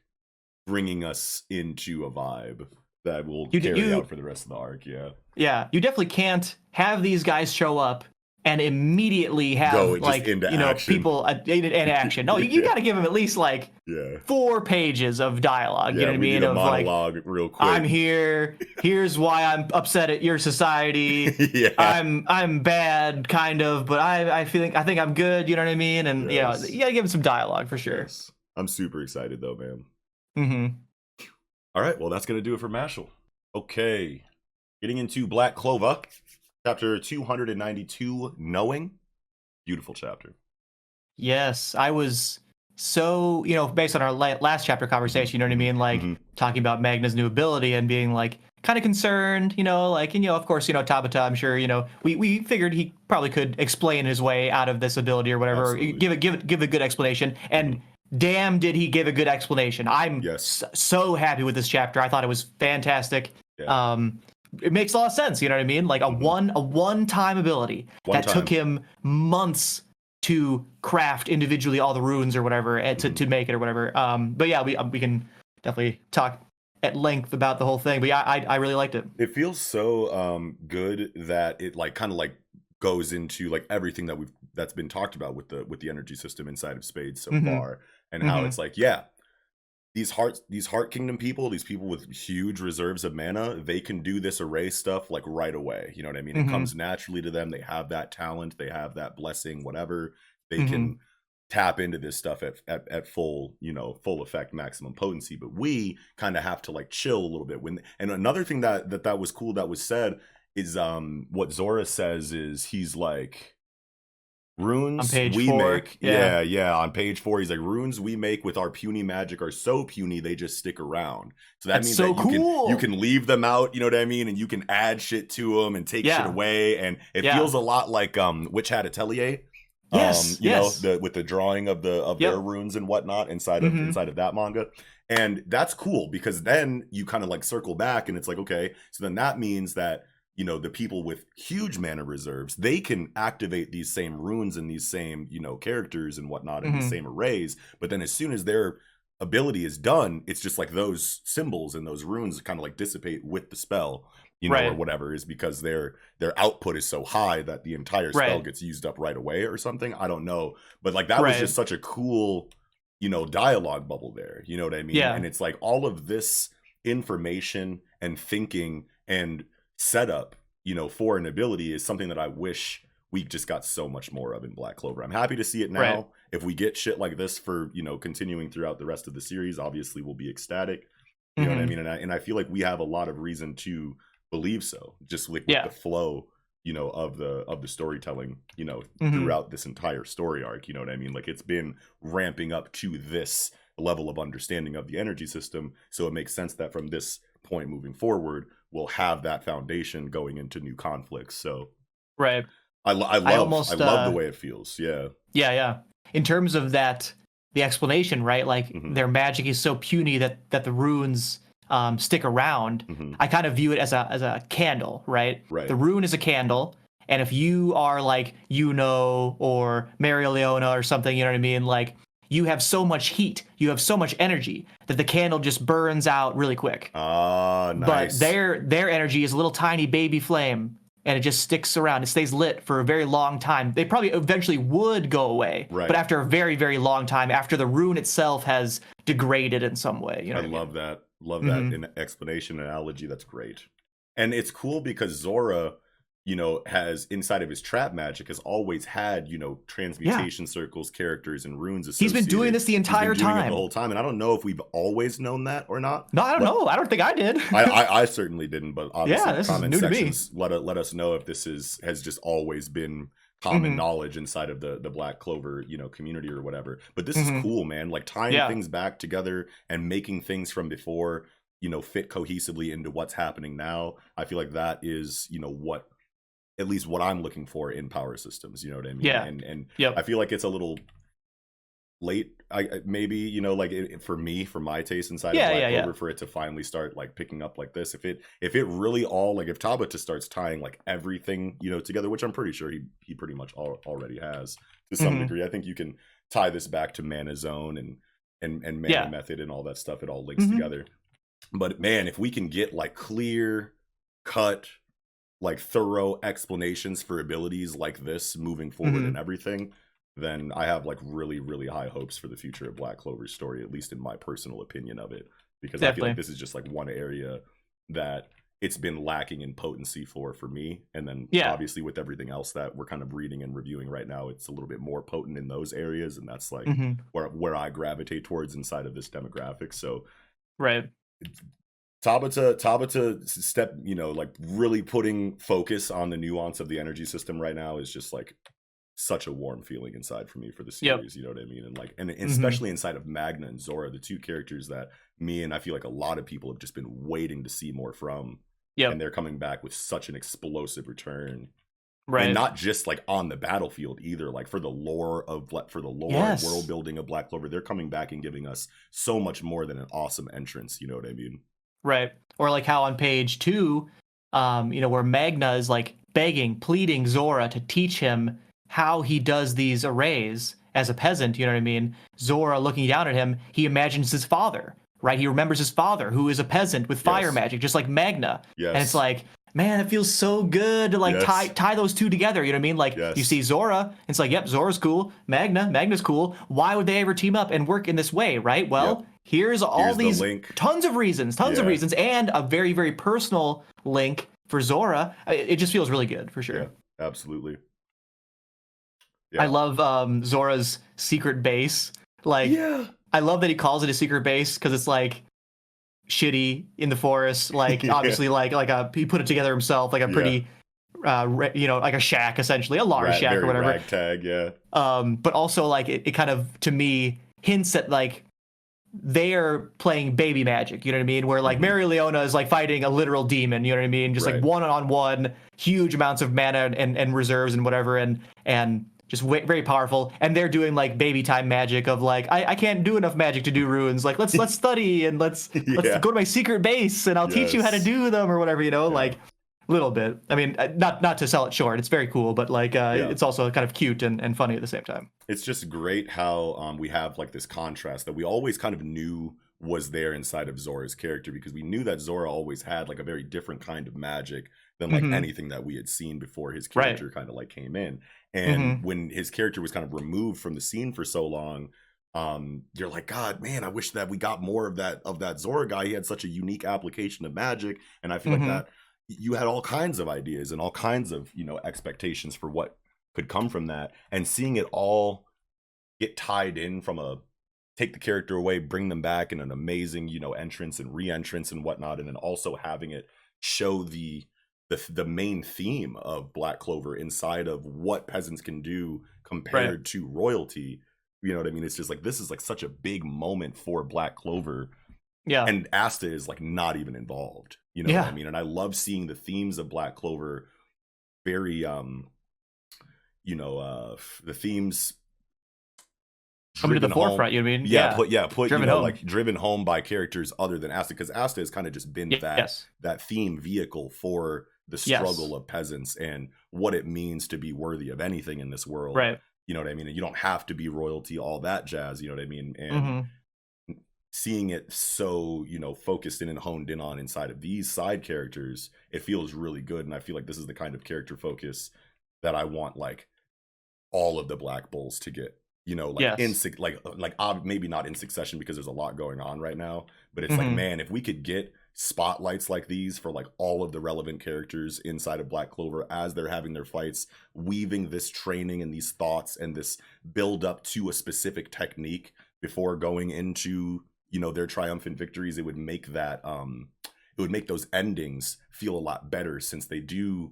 bringing us into a vibe that will carry out for the rest of the arc. Yeah, you definitely can't have these guys show up and immediately have people in action. No, you got to give them at least 4 pages of dialogue. You know what I mean? Need a monologue real quick. I'm here. Here's why I'm upset at your society. I'm bad, kind of, but I think I'm good. You know what I mean? And you got to give them some dialogue for sure. Yes. I'm super excited though, man. All right, well that's gonna do it for Mashle. Okay, getting into Black Clover. Chapter 292, Knowing. Beautiful chapter. Yes, I was so, based on our last chapter conversation, you know what I mean? Like, talking about Magna's new ability and being, kind of concerned, of course, Tabata, I'm sure, we figured he probably could explain his way out of this ability or whatever, give a good explanation, and damn did he give a good explanation. I'm so happy with this chapter. I thought it was fantastic. It makes a lot of sense, you know what I mean? Like a one-time ability took him months to craft individually all the runes or whatever to make it or whatever. But yeah, we can definitely talk at length about the whole thing. But yeah, I really liked it. It feels so good that it kind of goes into everything that's been talked about with the energy system inside of Spades so far, and how it's these heart kingdom people, these people with huge reserves of mana, they can do this array stuff right away. You know what I mean? It comes naturally to them. They have that talent, they have that blessing, whatever. They can tap into this stuff at full, full effect, maximum potency. But we kind of have to chill a little bit. And another thing that was cool that was said is what Zora says is he's Runes on page we 4. make, yeah. On page 4, he's like, runes we make with our puny magic are so puny they just stick around. So that That's means so that cool. you can leave them out, you know what I mean, and you can add shit to them and take shit away, and it feels a lot like Witch Hat Atelier. You know, with the drawing of their runes and whatnot inside of that manga. And that's cool because then you kind of like circle back and it's like, okay, so then that means that, you know, the people with huge mana reserves, they can activate these same runes and these same, you know, characters and whatnot in the same arrays. But then as soon as their ability is done, it's just like those symbols and those runes kind of like dissipate with the spell, you know, or whatever, is because their output is so high that the entire spell gets used up right away or something. I don't know. But like that was just such a cool, you know, dialogue bubble there. You know what I mean? And it's like all of this information and thinking and setup, you know, for an ability is something that I wish we just got so much more of in Black Clover. I'm happy to see it now. If we get shit like this for, you know, continuing throughout the rest of the series, obviously we'll be ecstatic. You know what I mean? And I feel like we have a lot of reason to believe so, just like with the flow, you know, of the storytelling, you know, throughout this entire story arc. You know what I mean? Like it's been ramping up to this level of understanding of the energy system. So it makes sense that from this point moving forward, we'll have that foundation going into new conflicts. So I love the way it feels. Yeah. In terms of that, the explanation, right? Like their magic is so puny that the runes stick around. I kind of view it as a candle, right? The rune is a candle, and if you are like Yuno or Marileona or something, you know what I mean? Like you have so much heat, you have so much energy that the candle just burns out really quick. Ah, nice. But their energy is a little tiny baby flame, and it just sticks around. It stays lit for a very long time. They probably eventually would go away, but after a very, very long time, after the rune itself has degraded in some way. You know, I love that. Love that in explanation analogy. That's great. And it's cool because Zora, you know, has inside of his trap magic has always had, you know, transmutation circles, characters, and runes associated. He's been doing this the entire time. The whole time. And I don't know if we've always known that or not. No, I don't know. I don't think I did. I certainly didn't, but obviously this comment is new sections, to me. let us know if this has just always been common knowledge inside of the Black Clover, you know, community or whatever. But this is cool, man. Like tying things back together and making things from before, you know, fit cohesively into what's happening now. I feel like that is, you know, at least what I'm looking for in power systems, you know what I mean? And I feel like it's a little late, maybe, you know, like for my taste inside of Black Clover, for it to finally start like picking up like this. If it really all, like if Tabata starts tying like everything, you know, together, which I'm pretty sure he pretty much already has to some degree. I think you can tie this back to Mana Zone and Mana Method and all that stuff. It all links together. But man, if we can get like clear cut, like thorough explanations for abilities like this moving forward and everything, then I have like really, really high hopes for the future of Black Clover's story, at least in my personal opinion of it. Because I feel like this is just like one area that it's been lacking in potency for me. And then obviously with everything else that we're kind of reading and reviewing right now, it's a little bit more potent in those areas. And that's like where I gravitate towards inside of this demographic. So Tabata step, you know, like really putting focus on the nuance of the energy system right now is just like such a warm feeling inside for me for the series. You know what I mean? And like, and especially inside of Magna and Zora, the two characters that me and I feel like a lot of people have just been waiting to see more from. And they're coming back with such an explosive return. And not just like on the battlefield either, like for the lore and world building of Black Clover, they're coming back and giving us so much more than an awesome entrance. You know what I mean? Or like how on page 2, you know, where Magna is like pleading Zora to teach him how he does these arrays as a peasant, you know what I mean? Zora looking down at him, he imagines his father, right? He remembers his father, who is a peasant with fire magic, just like Magna. And it's like, man, it feels so good to like tie those two together, you know what I mean? Like you see Zora, it's like, yep, Zora's cool, Magna's cool. Why would they ever team up and work in this way, right? Well, here's these tons of reasons, and a very, very personal link for Zora. It just feels really good, for sure. Yeah, absolutely. I love Zora's secret base. Like, I love that he calls it a secret base because it's like shitty in the forest. Like, obviously, like he put it together himself. Like a pretty like a shack, essentially a large shack or very whatever. ragtag, yeah. But also like it kind of, to me, hints at like they're playing baby magic, you know what I mean? Where like Mary Leona is like fighting a literal demon, you know what I mean? Just like one-on-one, huge amounts of mana and reserves and whatever, and just very powerful. And they're doing like baby time magic of like, I can't do enough magic to do runes. Like let's study and let's go to my secret base and I'll teach you how to do them or whatever, like little bit. I mean, not to sell it short. It's very cool, but like it's also kind of cute and funny at the same time. It's just great how we have like this contrast that we always kind of knew was there inside of Zora's character, because we knew that Zora always had like a very different kind of magic than like anything that we had seen before his character kind of like came in. And when his character was kind of removed from the scene for so long, you're like, God, man, I wish that we got more of that Zora guy. He had such a unique application of magic, and I feel like that you had all kinds of ideas and all kinds of expectations for what could come from that, and seeing it all get tied in from a take the character away, bring them back in an amazing entrance and re-entrance and whatnot, and then also having it show the main theme of Black Clover inside of what peasants can do compared to royalty. You know what I mean? It's just like, this is like such a big moment for Black Clover. Yeah. And Asta is like not even involved. You know what I mean? And I love seeing the themes of Black Clover very the themes coming to the forefront, you mean? Put driven home. Like driven home by characters other than Asta, because Asta has kind of just been that theme vehicle for the struggle of peasants and what it means to be worthy of anything in this world. Right. You know what I mean? And you don't have to be royalty, all that jazz, you know what I mean? And seeing it so, focused in and honed in on inside of these side characters, it feels really good. And I feel like this is the kind of character focus that I want like all of the Black Bulls to get. Maybe not in succession because there's a lot going on right now, but it's like, man, if we could get spotlights like these for like all of the relevant characters inside of Black Clover as they're having their fights, weaving this training and these thoughts and this build up to a specific technique before going into their triumphant victories, it would make that it would make those endings feel a lot better, since the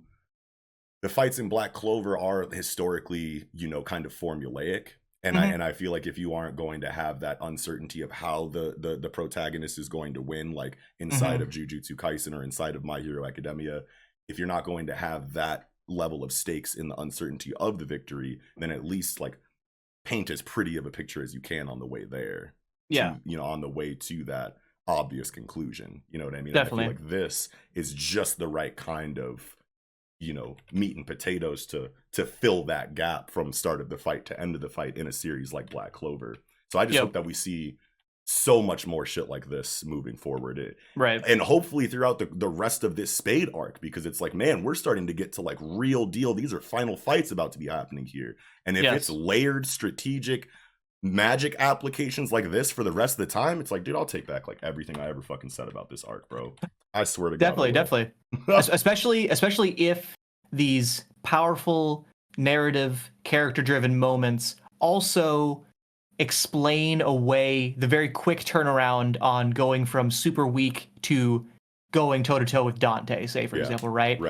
fights in Black Clover are historically kind of formulaic. And I feel like if you aren't going to have that uncertainty of how the protagonist is going to win, like inside of Jujutsu Kaisen or inside of My Hero Academia, if you're not going to have that level of stakes in the uncertainty of the victory, then at least like paint as pretty of a picture as you can on the way there. On the way to that obvious conclusion. You know what I mean? Definitely. And I feel like this is just the right kind of meat and potatoes to fill that gap from start of the fight to end of the fight in a series like Black Clover. So I just hope that we see so much more shit like this moving forward. And hopefully throughout the rest of this Spade arc, because it's like, man, we're starting to get to like real deal. These are final fights about to be happening here. And if it's layered strategic magic applications like this for the rest of the time, it's like, dude, I'll take back like everything I ever fucking said about this arc, bro. I swear to God. Definitely. especially if these powerful narrative character driven moments also explain away the very quick turnaround on going from super weak to going toe to toe with Dante, say for example, right?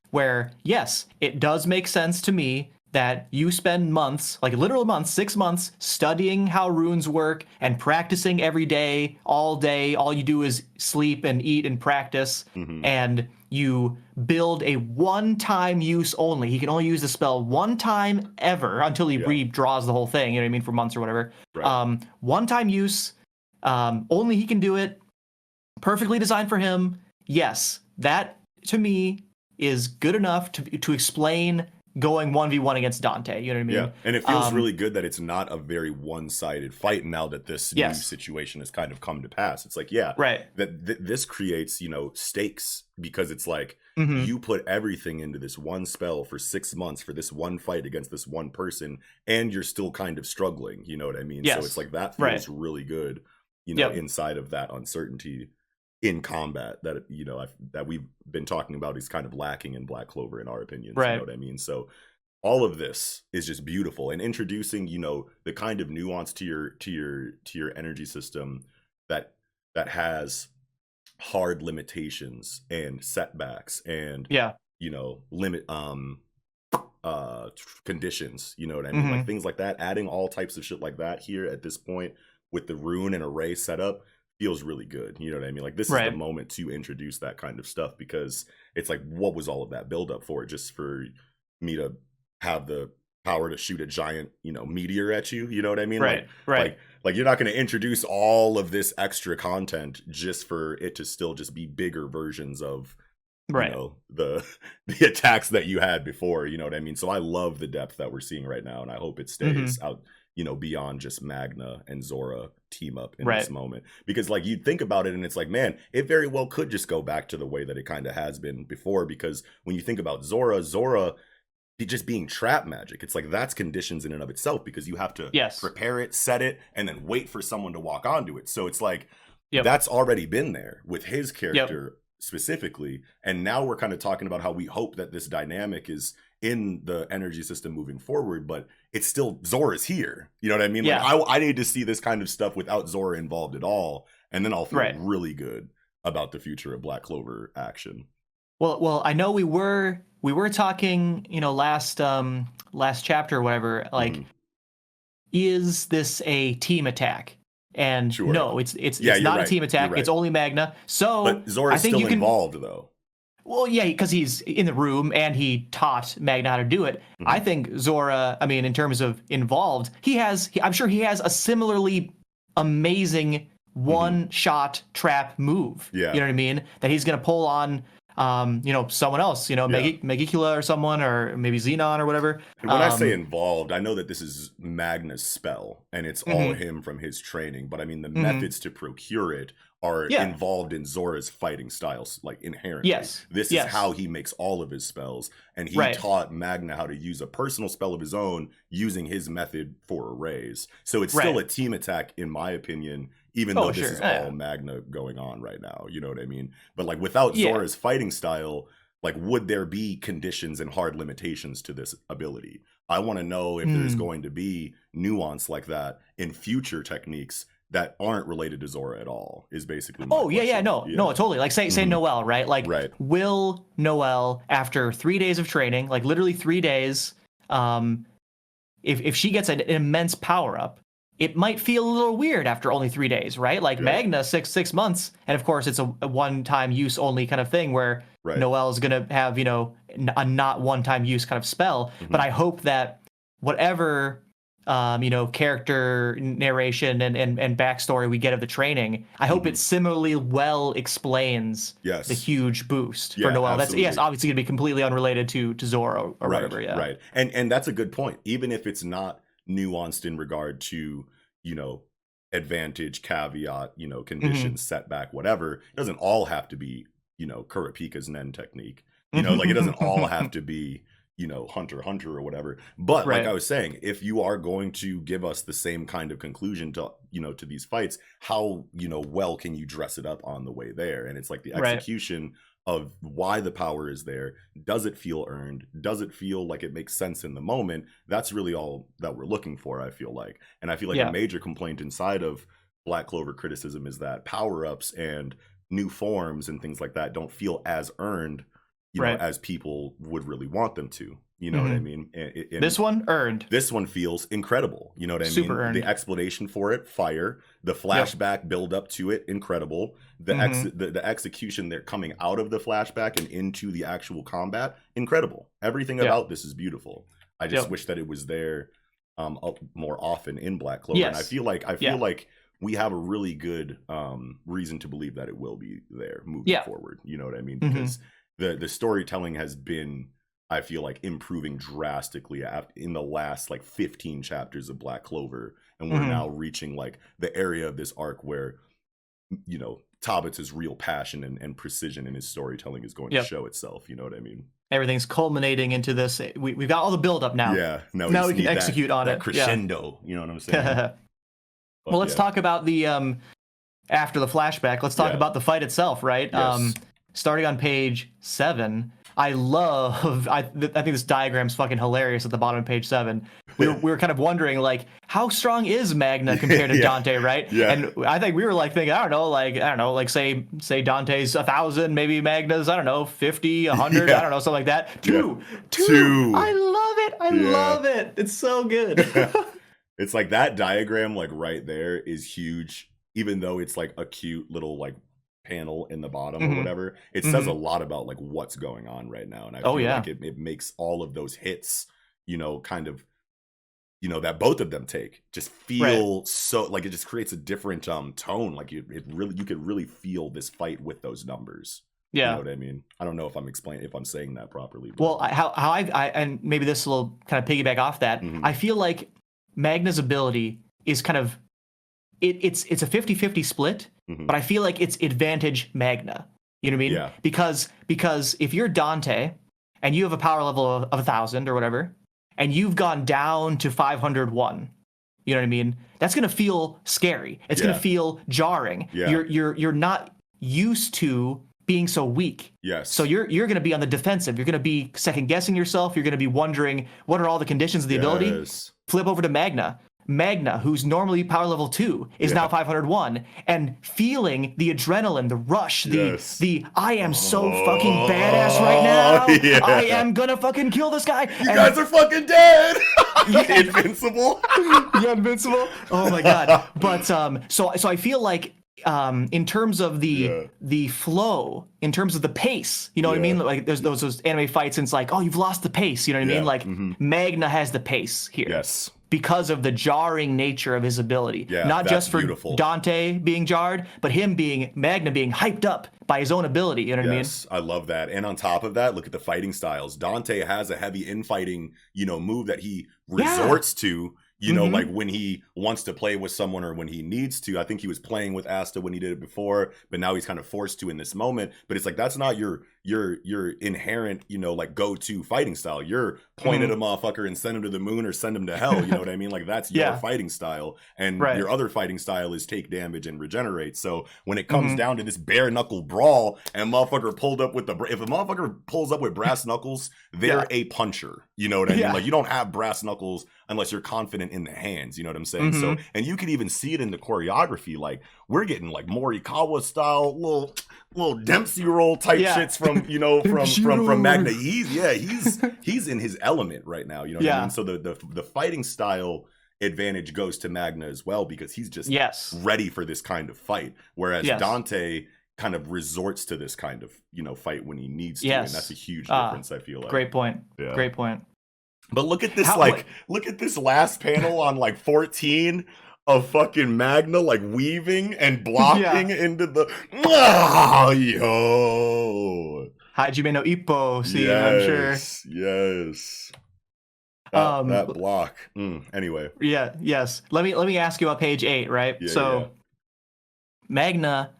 Where yes, it does make sense to me that you spend months, like literal months, 6 months, studying how runes work and practicing every day. All you do is sleep and eat and practice, and you build a one-time use only. He can only use the spell one time ever until he redraws the whole thing, you know what I mean, for months or whatever. One-time use, only he can do it, perfectly designed for him. Yes, that to me is good enough to explain going 1v1 against Dante, you know what I mean? Yeah, and it feels really good that it's not a very one-sided fight now that this new situation has kind of come to pass. It's like, this creates, stakes, because it's like, you put everything into this one spell for 6 months for this one fight against this one person, and you're still kind of struggling, you know what I mean? So it's like, that feels really good, inside of that uncertainty in combat that that we've been talking about is kind of lacking in Black Clover in our opinions. You know what I mean? So all of this is just beautiful, and introducing the kind of nuance to your energy system that has hard limitations and setbacks and limit conditions, you know what I mean? Like things like that, adding all types of shit like that here at this point with the rune and array setup feels really good. You know what I mean? Like this is the moment to introduce that kind of stuff, because it's like, what was all of that build up for? Just for me to have the power to shoot a giant, meteor at you. You know what I mean? Right. Like you're not going to introduce all of this extra content just for it to still just be bigger versions of the attacks that you had before. You know what I mean? So I love the depth that we're seeing right now, and I hope it stays out, beyond just Magna and Zora team up in this moment. Because like you think about it and it's like, man, it very well could just go back to the way that it kind of has been before. Because when you think about Zora just being trap magic, it's like that's conditions in and of itself, because you have to prepare it, set it, and then wait for someone to walk onto it. So it's like that's already been there with his character specifically, and now we're kind of talking about how we hope that this dynamic is in the energy system moving forward, but it's still Zora's here. You know what I mean? Like I need to see this kind of stuff without Zora involved at all, and then I'll feel really good about the future of Black Clover action. Well, I know we were talking, last chapter or whatever, like is this a team attack? And no, it's not a team attack. It's only Magna. So but Zora's still involved though. Well, yeah, because he's in the room and he taught Magna how to do it. I think Zora, in terms of involved, I'm sure he has a similarly amazing one-shot trap move. Yeah. You know what I mean? That he's going to pull on someone else, Megicula or someone, or maybe Xenon or whatever. And when I say involved, I know that this is Magna's spell and it's all him from his training, but I mean the methods to procure it are involved in Zora's fighting styles, like inherently. This is how he makes all of his spells, and he taught Magna how to use a personal spell of his own using his method for arrays. So it's still a team attack, in my opinion, even though this is all Magna going on right now. You know what I mean? But like without Zora's fighting style, like would there be conditions and hard limitations to this ability? I want to know if there's going to be nuance like that in future techniques that aren't related to Zora at all, is basically my question. No, totally. Like say Noelle, right? Like will Noelle, after 3 days of training, like literally 3 days, if she gets an immense power up, it might feel a little weird after only 3 days, right? Like Magna, six months, and of course it's a one-time use only kind of thing where Noelle is gonna have a not one-time use kind of spell. But I hope that whatever character narration and backstory we get of the training, I hope it similarly well explains the huge boost for Noelle. Absolutely. That's obviously gonna be completely unrelated to Zora or whatever. Right. And that's a good point. Even if it's not nuanced in regard to advantage, caveat, conditions, setback, whatever, it doesn't all have to be Kurapika's Nen technique. Like it doesn't all have to be Hunter or whatever. But like I was saying, if you are going to give us the same kind of conclusion to to these fights, how well can you dress it up on the way there? And it's like the execution of why the power is there. Does it feel earned? Does it feel like it makes sense in the moment? That's really all that we're looking for, I feel like. And I feel like a major complaint inside of Black Clover criticism is that power-ups and new forms and things like that don't feel as earned as people would really want them to. You know what I mean? And this one earned. This one feels incredible. You know what I mean? Super earned. The explanation for it, fire. The flashback build up to it, incredible. The execution there coming out of the flashback and into the actual combat, incredible. Everything about this is beautiful. I just wish that it was there more often in Black Clover. And I feel like we have a really good reason to believe that it will be there moving forward. You know what I mean? Because the storytelling has been, I feel like, improving drastically in the last 15 chapters of Black Clover, and we're now reaching the area of this arc where Tabit's real passion and precision in his storytelling is going to show itself. You know what I mean? Everything's culminating into this. We've got all the build up now. Yeah. Now we can execute on it. Crescendo. You know what I'm saying? Well, let's talk about the after the flashback. Let's talk about the fight itself, right? Yes. Starting on page 7, I think this diagram's fucking hilarious at the bottom of page 7. we were kind of wondering like how strong is Magna compared to Dante, right? Yeah. And I think we were like thinking, I don't know, like say Dante's 1,000, maybe Magna's 50, 100, I don't know, something like that. Two. I love it. I love it. It's so good. It's like that diagram, like right there, is huge. Even though it's like a cute little like panel in the bottom or whatever, it says a lot about like what's going on right now. And I feel like it makes all of those hits, kind of, that both of them take just feel so like it just creates a different tone. Like you could really feel this fight with those numbers. Yeah. You know what I mean? I don't know if I'm saying that properly. But. Well, how I and maybe this will kind of piggyback off that. I feel like Magna's ability is kind of it's a 50-50 split, but I feel like it's advantage Magna. You know what I mean? Yeah. Because if you're Dante and you have a power level of 1,000 or whatever, and you've gone down to 501, you know what I mean? That's gonna feel scary. It's gonna feel jarring. Yeah. You're not used to being so weak. Yes. So you're going to be on the defensive. You're going to be second guessing yourself. You're going to be wondering what are all the conditions of the ability. Flip over to Magna. Magna, who's normally power level 2, is now 501, and feeling the adrenaline, the rush, the I am so fucking badass right now. I am gonna fucking kill this guy. You guys are fucking dead. Invincible. You're invincible. Oh my god. But so I feel like in terms of the flow, in terms of the pace, you know what I mean? Like there's those anime fights and it's like, oh, you've lost the pace, you know what I mean? Like Magna has the pace here. Yes. Because of the jarring nature of his ability. Yeah, not just for beautiful. Dante being jarred, but Magna being hyped up by his own ability, you know what I mean? Yes, I love that. And on top of that, look at the fighting styles. Dante has a heavy infighting, move that he resorts to. Like when he wants to play with someone or when he needs to. I think he was playing with Asta when he did it before, but now he's kind of forced to in this moment. But it's like that's not your inherent, like go-to fighting style. You're point at a motherfucker and send him to the moon or send him to hell. You know what I mean? Like that's your fighting style. And your other fighting style is take damage and regenerate. So when it comes down to this bare knuckle brawl and motherfucker pulled up with if a motherfucker pulls up with brass knuckles, they're a puncher. You know what I mean? Like you don't have brass knuckles unless you're confident in the hands, you know what I'm saying? So, and you can even see it in the choreography. Like we're getting like Morikawa style, little Dempsey roll type shits from from Magna. He's in his element right now. You know what I mean? So the fighting style advantage goes to Magna as well because he's just ready for this kind of fight, whereas Dante kind of resorts to this kind of fight when he needs to, and that's a huge difference. I feel like. Great point. Yeah. Great point. But look at this, look at this last panel on like 14 of fucking Magna like weaving and blocking into the Hajime no Ippo scene, I'm sure. Yes. That block. Anyway. Yeah, yes. Let me ask you about page 8, right? Yeah, Magna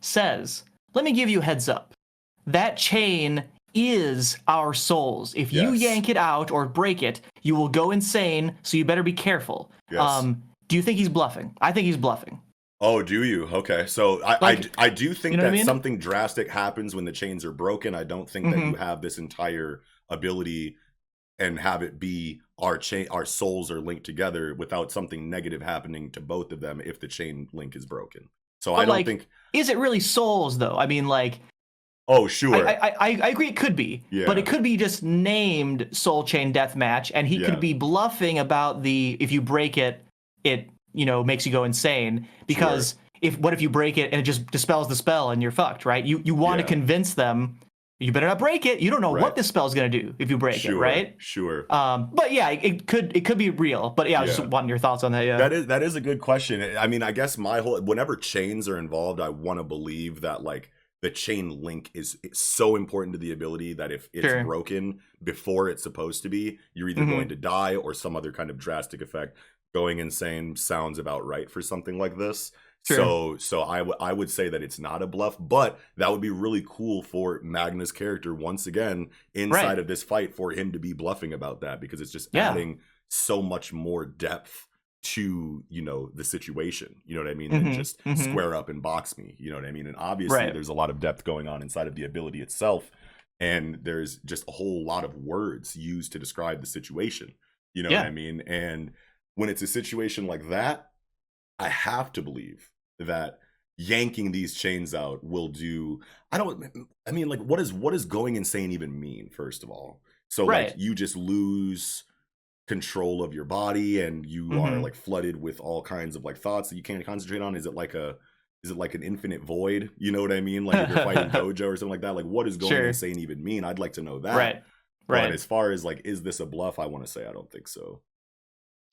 says, let me give you a heads up. That chain is our souls. If you yank it out or break it, you will go insane, so you better be careful. Yes. Do you think he's bluffing? I think he's bluffing. Oh, do you? Okay. So I do think that something drastic happens when the chains are broken. I don't think that you have this entire ability and have it be our souls are linked together without something negative happening to both of them if the chain link is broken. So I don't think... Is it really souls, though? I mean, like... Oh, sure. I agree it could be. Yeah. But it could be just named Soul Chain Deathmatch, and he could be bluffing about if you break it, it makes you go insane. Because what if you break it and it just dispels the spell and you're fucked, right? You want to convince them, you better not break it. You don't know what this spell is going to do if you break it, right? Sure. But yeah, it could be real. But yeah, I was just wanting your thoughts on that. Yeah. That is a good question. I mean, I guess whenever chains are involved, I want to believe that like the chain link is so important to the ability that if it's broken before it's supposed to be, you're either going to die or some other kind of drastic effect. Going insane sounds about right for something like this. Sure. So I would say that it's not a bluff, but that would be really cool for Magna's character once again inside of this fight for him to be bluffing about that, because it's just adding so much more depth to the situation, you know what I mean, than just square up and box me, you know what I mean. And obviously there's a lot of depth going on inside of the ability itself, and there's just a whole lot of words used to describe the situation. You know what I mean? And when it's a situation like that, I have to believe that yanking these chains out will do. I mean, like, what does going insane even mean, first of all? So like you just lose control of your body and you are like flooded with all kinds of like thoughts that you can't concentrate on. Is it like an infinite void? You know what I mean? Like if you're fighting Gojo or something like that, like what does going insane even mean? I'd like to know that. Right. But as far as like, is this a bluff? I want to say I don't think so.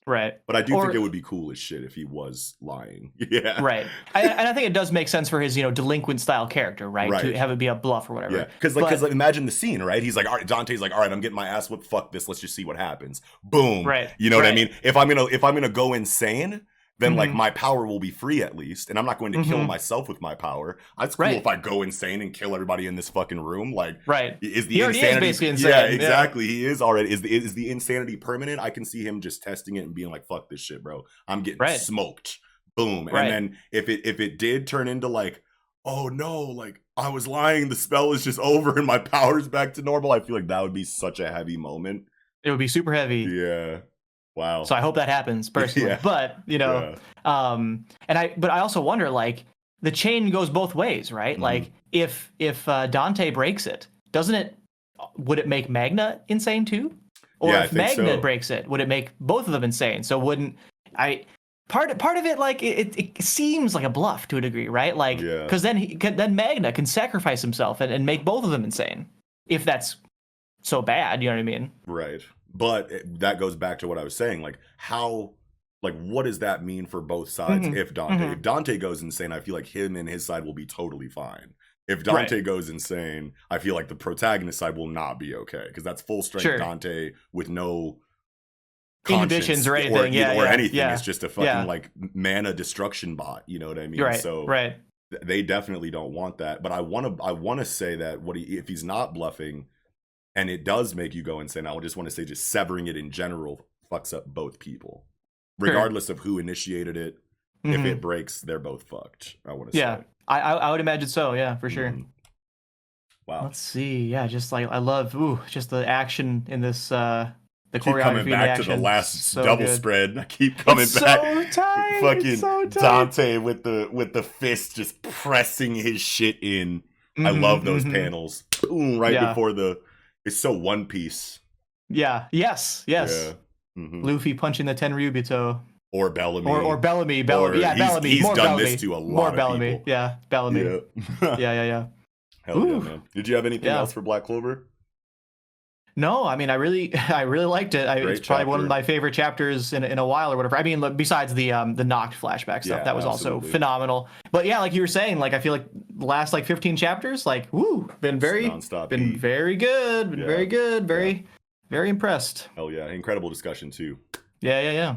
Right. But I do think it would be cool as shit if he was lying. Yeah. Right. And I think it does make sense for his, delinquent style character, right? To have it be a bluff or whatever. Yeah. Because like, imagine the scene, right? He's like, all right, Dante's like, all right, I'm getting my ass whipped. Fuck this. Let's just see what happens. Boom. Right. You know what I mean? If I'm gonna go insane, then like my power will be free at least, and I'm not going to kill myself with my power. It's cool if I go insane and kill everybody in this fucking room. Like, is the insanity? Is basically insane. Yeah, exactly. Yeah. He is already. Is the insanity permanent? I can see him just testing it and being like, "Fuck this shit, bro. I'm getting smoked." Boom. And then if it did turn into like, oh no, like I was lying, the spell is just over and my power's back to normal, I feel like that would be such a heavy moment. It would be super heavy. Yeah. Wow. So I hope that happens personally. But, but I also wonder, like, the chain goes both ways, right? Like if Dante breaks it, would it make Magna insane too? Or if Magna breaks it, would it make both of them insane? So part of it, like it seems like a bluff to a degree, right? Like, because then Magna can sacrifice himself and make both of them insane. If that's so bad, you know what I mean? Right. But that goes back to what I was saying. Like, what does that mean for both sides? If Dante goes insane, I feel like him and his side will be totally fine. If Dante goes insane, I feel like the protagonist side will not be okay, because that's full strength Dante with no inhibitions or anything, or anything. It's just a fucking like mana destruction bot. You know what I mean? So they definitely don't want that. But I want to say that if he's not bluffing, and it does make you go insane, I would just want to say just severing it in general fucks up both people. Regardless of who initiated it, if it breaks, they're both fucked, I want to say. I would imagine so, for sure. Wow. Let's see. Yeah, just like I love just the action in this the choreography. Coming back to the last double spread. I keep coming back. So tight. Fucking so tight. Dante with the fist just pressing his shit in. I love those panels. Boom, before it's so One Piece. Yeah. Yes. Yeah. Luffy punching the Tenryubito. Or Bellamy. Or Bellamy. Bellamy. He's more done Bellamy. This to a lot more of Bellamy. people. Yeah. Bellamy. Yeah. Hell yeah, man. Did you have anything else for Black Clover? No, I mean, I really liked it. It's probably one of my favorite chapters in a while or whatever. I mean, besides the Noct flashback stuff, that was also phenomenal. But yeah, like you were saying, like I feel like the last like 15 chapters, like been very good, been very good, very impressed. Hell yeah, incredible discussion too. Yeah.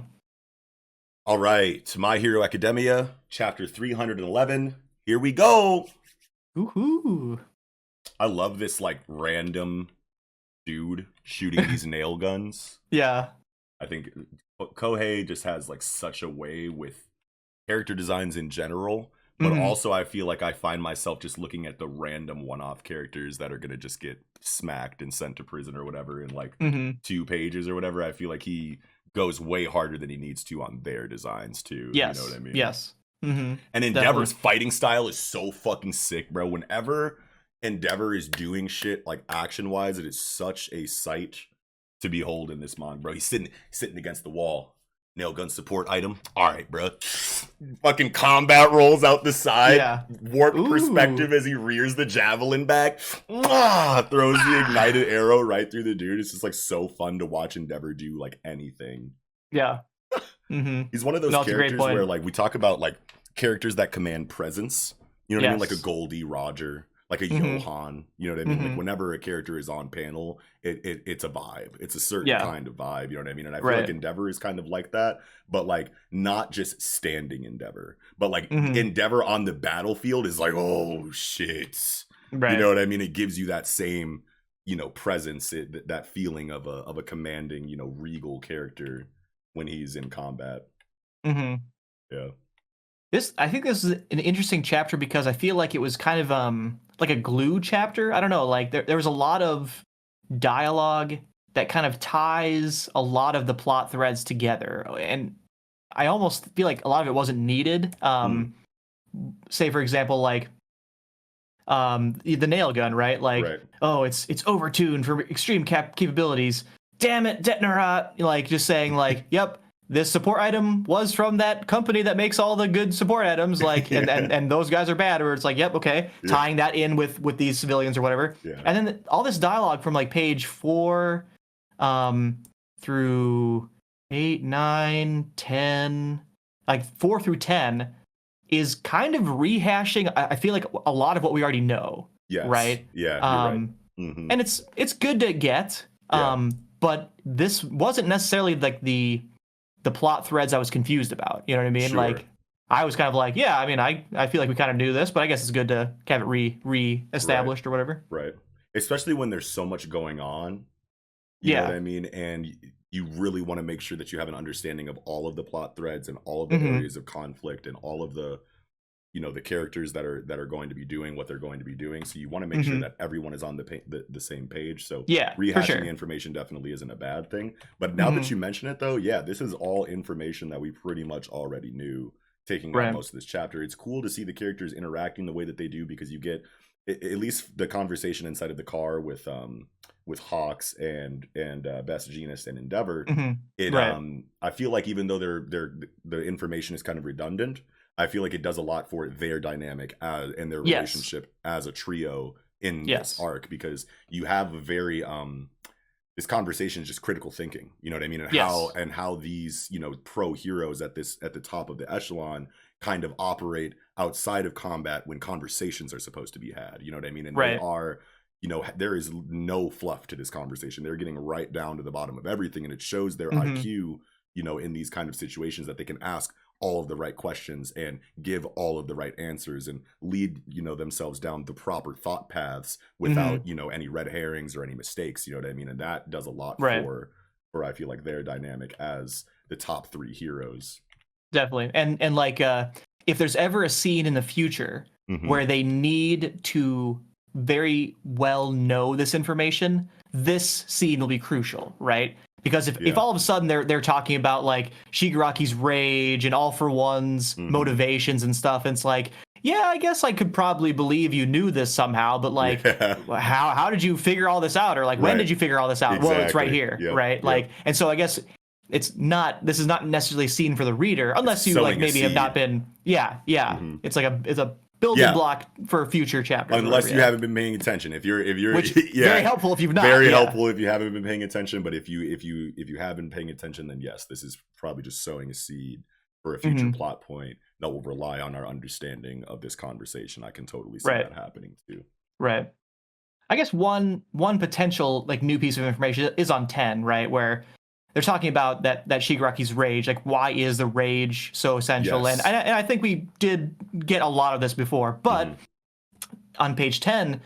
All right, My Hero Academia, chapter 311. Here we go. Woohoo! I love this like random dude shooting these nail guns. Yeah. I think Kohei just has like such a way with character designs in general, but also I feel like I find myself just looking at the random one-off characters that are going to just get smacked and sent to prison or whatever in like 2 pages or whatever. I feel like he goes way harder than he needs to on their designs too. Yes. You know what I mean? Yes. And Endeavor's fighting style is so fucking sick, bro. Whenever Endeavor is doing shit like action wise, it is such a sight to behold in this manga, bro. He's sitting against the wall. Nail gun support item. All right, bro. Fucking combat rolls out the side. Yeah. Warped perspective as he rears the javelin back. Throws the ignited arrow right through the dude. It's just like so fun to watch Endeavor do like anything. Yeah. He's one of those characters where like we talk about like characters that command presence. You know what I mean? Like a Goldie Roger, like a Johan. You know what I mean? Like whenever a character is on panel, it's a vibe. It's a certain kind of vibe. You know what I mean? And I feel like Endeavor is kind of like that, but like not just standing Endeavor, but like Endeavor on the battlefield is like, oh shit. Right. You know what I mean? It gives you that same, presence, that feeling of a commanding, regal character when he's in combat. Yeah. I think this is an interesting chapter because I feel like it was kind of like a glue chapter. I don't know, like there was a lot of dialogue that kind of ties a lot of the plot threads together. And I almost feel like a lot of it wasn't needed. Say, for example, like the nail gun, right? Like, oh, it's overtuned for extreme capabilities. Damn it, Detnerat. Like, just saying, like, yep, this support item was from that company that makes all the good support items, like, and those guys are bad. Or it's like, yep, okay, tying that in with these civilians or whatever. And then all this dialogue from like page 4 through 8, 9, 10, like 4 through 10 is kind of rehashing, I feel like, a lot of what we already know. Right? Yeah, you're right. And it's good to get, but this wasn't necessarily like the plot threads I was confused about. You know what I mean? Like, I was kind of like, yeah, I mean, I feel like we kind of knew this, but I guess it's good to have it re-established or whatever. Right. Especially when there's so much going on. You know what I mean? And you really want to make sure that you have an understanding of all of the plot threads and all of the areas of conflict and all of the, you know, the characters that are going to be doing what they're going to be doing. So you want to make sure that everyone is on the same page. So rehashing the information definitely isn't a bad thing. But now that you mention it, though, this is all information that we pretty much already knew taking out most of this chapter. It's cool to see the characters interacting the way that they do, because you get at least the conversation inside of the car with Hawks and Best Jeanist and Endeavor. I feel like even though the information is kind of redundant, I feel like it does a lot for their dynamic and their relationship as a trio in this arc, because you have a very this conversation is just critical thinking, you know what I mean, and how these, you know, pro heroes at the top of the echelon kind of operate outside of combat when conversations are supposed to be had, you know what I mean, and they are, you know, there is no fluff to this conversation. They're getting right down to the bottom of everything, and it shows their IQ, you know, in these kind of situations, that they can ask all of the right questions and give all of the right answers and lead, you know, themselves down the proper thought paths without, you know, any red herrings or any mistakes, you know what I mean? And that does a lot for I feel like their dynamic as the top 3 heroes. Definitely. And like, if there's ever a scene in the future where they need to very well know this information, this scene will be crucial, right? Because if all of a sudden they're talking about like Shigaraki's rage and All for One's motivations and stuff, and it's like, yeah, I guess I could probably believe you knew this somehow, but like, how did you figure all this out? Or like, when did you figure all this out? Well, it's right here, right? Like, and so I guess this is not necessarily a scene for the reader, unless you like maybe have not been, it's like it's a building block for future chapters. Unless you haven't been paying attention. If you're Which, very helpful if you've not. Very helpful if you haven't been paying attention. But if you have been paying attention, then yes, this is probably just sowing a seed for a future plot point that will rely on our understanding of this conversation. I can totally see that happening too. Right. I guess one potential like new piece of information is on 10, right, where they're talking about that Shigaraki's rage, like why is the rage so essential? And I think we did get a lot of this before, but on page 10,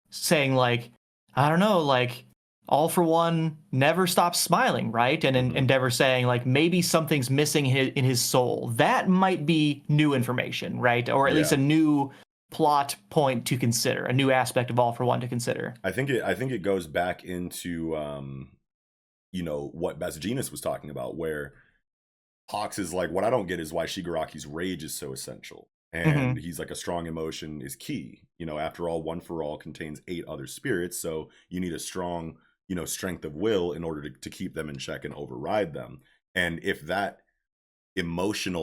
saying like, I don't know, like All for One never stops smiling, right? And Endeavor saying like maybe something's missing in his soul. That might be new information, right? Or at least a new plot point to consider, a new aspect of All for One to consider. I think it goes back into you know, what Best Jeanist was talking about, where Hawks is like, what I don't get is why Shigaraki's rage is so essential. And he's like, a strong emotion is key. You know, after all, One for All contains 8 other spirits, so you need a strong, you know, strength of will in order to keep them in check and override them. And if that emotion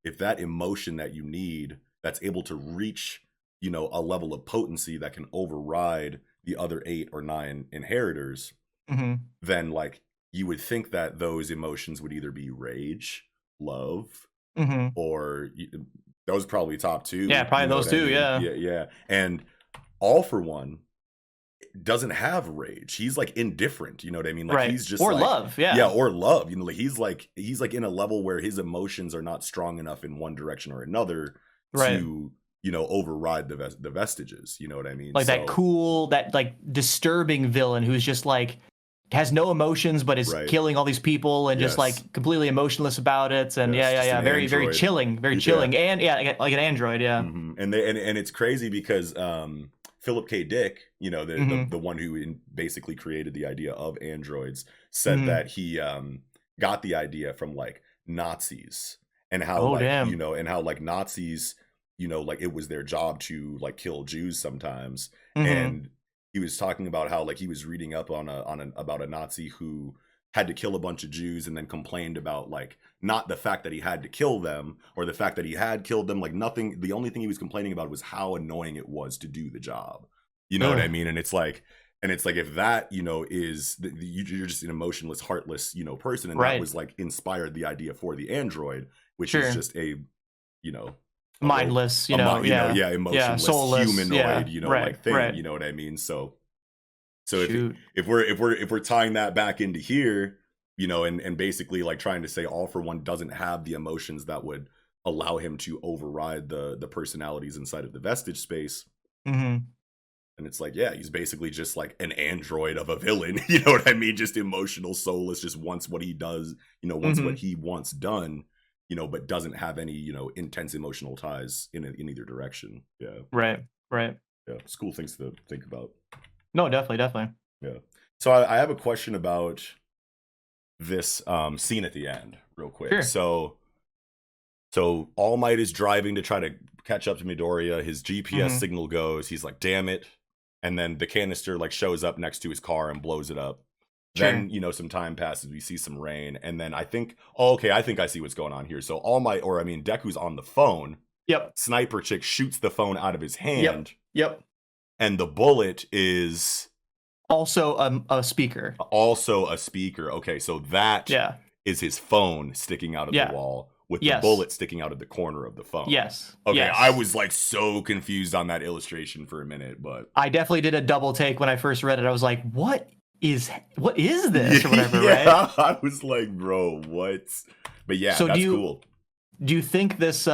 that you need, that's able to reach, you know, a level of potency that can override the other 8 or 9 inheritors, then like you would think that those emotions would either be rage, love, or those probably top 2. Yeah, probably those 2. Yeah. And All for One doesn't have rage. He's like indifferent. You know what I mean? Like he's just or like, love. Or love. You know, like he's like in a level where his emotions are not strong enough in one direction or another to, you know, override the vestiges. You know what I mean? Like that cool, that like disturbing villain who's just like has no emotions but is killing all these people and just like completely emotionless about it. And very chilling, and like an android. And it's crazy because Philip K. Dick, you know, the one who basically created the idea of androids, said that he got the idea from like Nazis, and how you know, and how like Nazis, you know, like it was their job to like kill Jews sometimes. And he was talking about how like he was reading up on about a Nazi who had to kill a bunch of Jews and then complained about like not the fact that he had to kill them or the fact that he had killed them, like nothing. The only thing he was complaining about was how annoying it was to do the job. You know what I mean? And it's like if that, you know, is you're just an emotionless, heartless, you know, person, and that was like inspired the idea for the android, which is just a, you know, mindless, emotionless, soulless, humanoid, you know, like thing. You know what I mean? So if we're tying that back into here, you know, and basically like trying to say All For One doesn't have the emotions that would allow him to override the personalities inside of the vestige space. And it's like, yeah, he's basically just like an android of a villain. You know what I mean? Just emotional, soulless, just wants what he does, you know, wants what he wants done, you know, but doesn't have any, you know, intense emotional ties in either direction. Yeah. Right. Yeah, it's cool things to think about. No, definitely. Yeah. So I have a question about this scene at the end, real quick. Sure. So All Might is driving to try to catch up to Midoriya. His GPS signal goes. He's like, damn it. And then the canister like shows up next to his car and blows it up. Sure. Then, you know, some time passes. We see some rain. And then I think I see what's going on here. So Deku's on the phone. Yep. Sniper chick shoots the phone out of his hand. Yep. And the bullet is also a speaker. Okay, so that is his phone sticking out of the wall with the bullet sticking out of the corner of the phone. Yes. Okay, yes. I was like so confused on that illustration for a minute, but I definitely did a double take when I first read it. I was like, what is this or whatever, right? I was like, bro, what? But yeah, so that's cool. Do you think this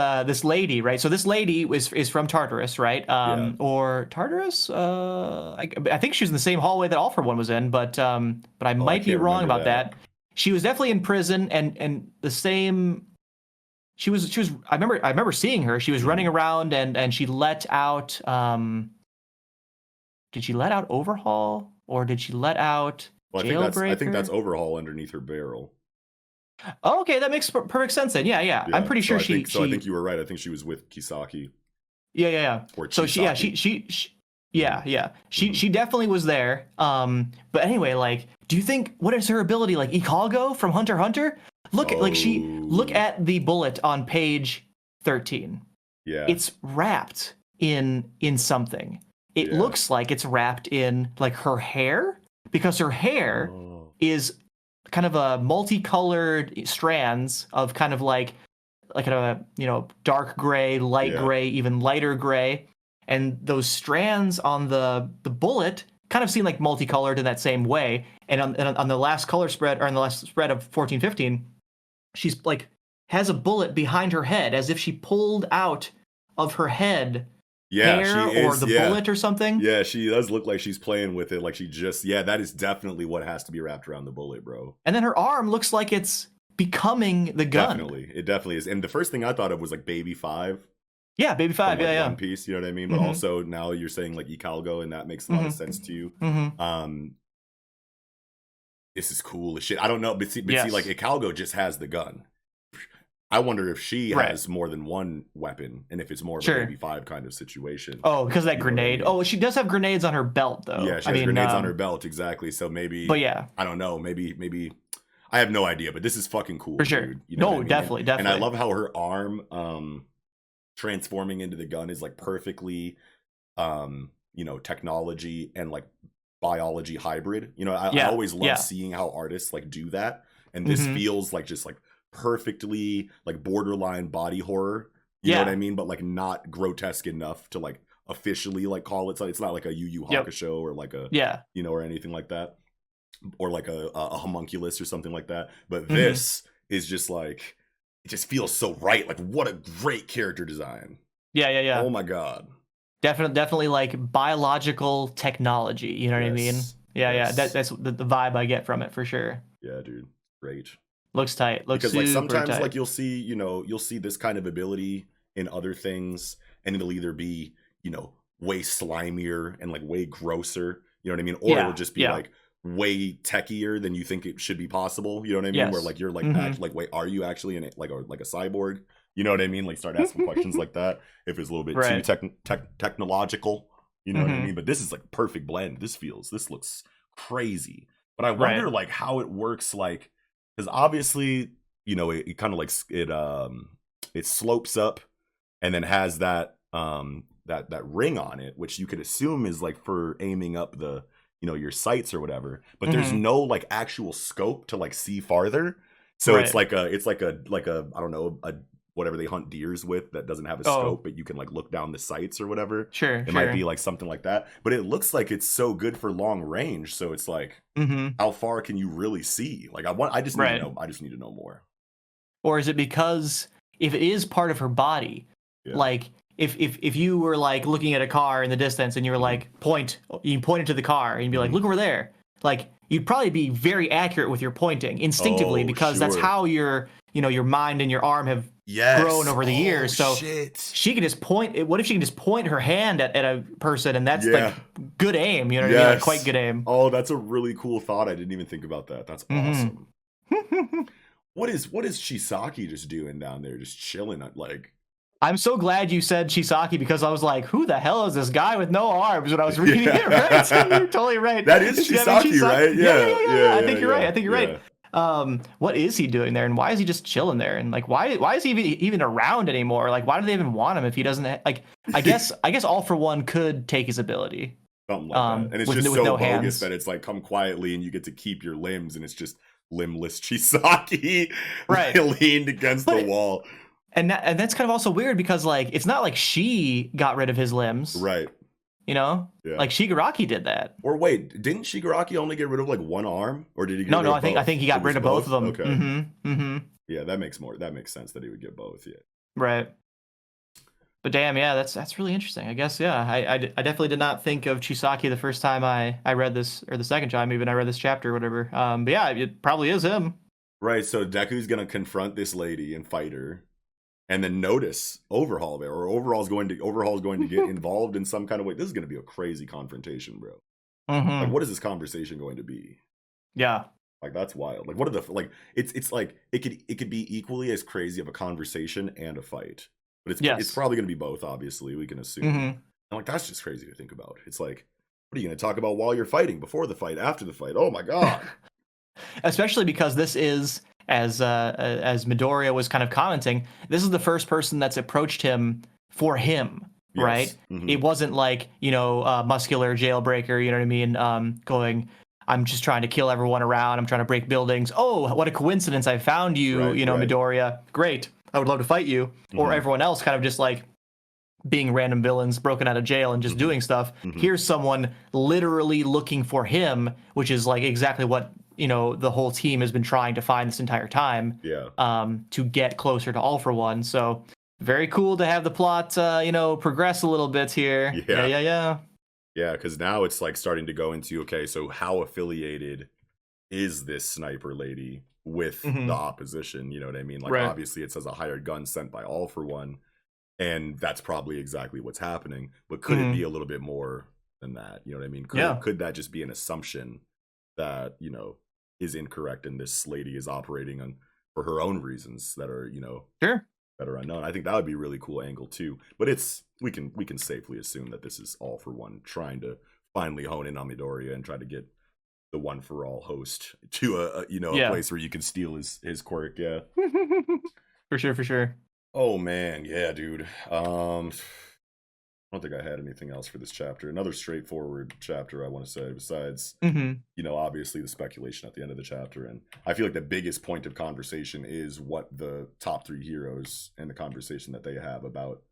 lady, right? So this lady is from Tartarus, right? Or Tartarus? I think she was in the same hallway that All For One was in, but I might be wrong about that. She was definitely in prison, and the same. She was. I remember seeing her. She was running around, and she let out. Did she let out Overhaul, or did she let out Jailbreaker? I think that's Overhaul underneath her barrel. Oh, okay, that makes perfect sense then. Yeah. I'm pretty sure I think you were right. I think she was with Kisaki. Yeah. Or so she definitely was there. But anyway, like, do you think what is her ability? Like Ikalgo from Hunter x Hunter? Look at the bullet on page 13. Yeah. It's wrapped in something. It looks like it's wrapped in like her hair, because her hair is kind of a multicolored strands of kind of like a, you know, dark gray, light gray, even lighter gray, and those strands on the bullet kind of seem like multicolored in that same way. And on the last color spread, or on the last spread of 1415, she's like has a bullet behind her head, as if she pulled out of her head hair or the bullet or something. Yeah, she does look like she's playing with it, like she just that is definitely what has to be wrapped around the bullet, bro. And then her arm looks like it's becoming the gun. It definitely is. And the first thing I thought of was like Baby 5. Yeah, Baby 5, from, like, One Piece, you know what I mean? But also now you're saying like Ikalgo, and that makes a lot of sense to you. This is cool as shit. I don't know, but see, like Ikalgo just has the gun. I wonder if she has more than one weapon, and if it's more of a Baby 5 kind of situation. Oh, because of that grenade. I mean? Oh, she does have grenades on her belt, though. Yeah, she has grenades on her belt, exactly. So maybe. But yeah, I don't know. Maybe. I have no idea, but this is fucking cool. For sure. Dude. You know what I mean? Definitely. And I love how her arm transforming into the gun is like perfectly, you know, technology and like biology hybrid. You know, I always love seeing how artists like do that, and this feels like just like perfectly like borderline body horror, you know what I mean, but like not grotesque enough to like officially like call it. So it's not like a Yu Yu Hakusho or like a you know, or anything like that, or like a homunculus or something like that. But this is just like, it just feels so right. Like, what a great character design. Yeah. Oh my god. Definitely like biological technology. You know what I mean? Yeah. That's the vibe I get from it for sure. Yeah, dude. Great. Looks tight. Because like sometimes tight. Like you'll see this kind of ability in other things, and it'll either be, you know, way slimier and like way grosser. You know what I mean? Or it'll just be like way techier than you think it should be possible. You know what I mean? Where like you're like actually like, wait, are you actually in it like a cyborg? You know what I mean? Like start asking questions like that if it's a little bit too technological. You know what I mean? But this is like perfect blend. This looks crazy. But I wonder like how it works, like, because obviously, you know, it kind of like it slopes up and then has that that ring on it, which you could assume is like for aiming up the, you know, your sights or whatever. But there's no like actual scope to like see farther. So it's like a I don't know, a whatever they hunt deers with that doesn't have a scope, but you can like look down the sights or whatever. It might be like something like that. But it looks like it's so good for long range. So it's like, how far can you really see? Like I just need to know. I just need to know more. Or is it because if it is part of her body, like if you were like looking at a car in the distance and you were like you pointed to the car and you'd be like, look over there. Like you'd probably be very accurate with your pointing instinctively because that's how your mind and your arm have grown over the years. So she can just point. What if she can just point her hand at a person and that's like good aim? You know what I mean? Like quite good aim. Oh, that's a really cool thought. I didn't even think about that. That's awesome. What is Chisaki just doing down there? Just chilling like. I'm so glad you said Chisaki because I was like, who the hell is this guy with no arms when I was reading it, right? You're totally right. That is Chisaki, right? Yeah. I think you're right. What is he doing there and why is he just chilling there? And like, why is he even around anymore? Like, why do they even want him if he doesn't like, I guess All for One could take his ability. Something like that. And it's just so bogus that it's like, come quietly and you get to keep your limbs and it's just limbless Chisaki leaned against the wall. And that's kind of also weird because like it's not like she got rid of his limbs, right? You know, like Shigaraki did that. Or wait, didn't Shigaraki only get rid of like one arm, or did he? Get rid of both? I think he got rid of both of them. Okay. Yeah, that makes sense that he would get both. Yeah. Right. But damn, yeah, that's really interesting. I guess I definitely did not think of Chisaki the first time I read this, or the second time even I read this chapter or whatever. But yeah, it probably is him. Right. So Deku's gonna confront this lady and fight her. And then notice Overhaul there, or Overhaul's going to get involved in some kind of way. This is going to be a crazy confrontation, bro. Like, what is this conversation going to be? Yeah, like that's wild. Like, what are the like? It's like it could be equally as crazy of a conversation and a fight, but it's probably going to be both. Obviously, we can assume. And like that's just crazy to think about. It's like, what are you going to talk about while you're fighting, before the fight, after the fight? Oh my god! Especially because this is. As Midoriya was kind of commenting, this is the first person that's approached him for him, right? It wasn't like, muscular jailbreaker, you know what I mean? Going, I'm just trying to kill everyone around. I'm trying to break buildings. Oh, what a coincidence. I found you, Midoriya. Great. I would love to fight you. Or everyone else kind of just like being random villains broken out of jail and just doing stuff. Here's someone literally looking for him, which is like exactly what the whole team has been trying to find this entire time. To get closer to All for One. So very cool to have the plot progress a little bit here. Yeah, because now it's like starting to go into, okay, so how affiliated is this sniper lady with the opposition? You know what I mean? Like obviously it says a hired gun sent by All for One, and that's probably exactly what's happening, but could it be a little bit more than that? You know what I mean? Could that just be an assumption that is incorrect, and this lady is operating on for her own reasons that are that are unknown? I think that would be a really cool angle too. But we can safely assume that this is All for One trying to finally hone in on Midoriya and try to get the One for All host to a place where you can steal his quirk. For sure. Oh man, yeah, dude. I don't think I had anything else for this chapter. Another straightforward chapter, I want to say, besides, obviously the speculation at the end of the chapter. And I feel like the biggest point of conversation is what the top three heroes and the conversation that they have about,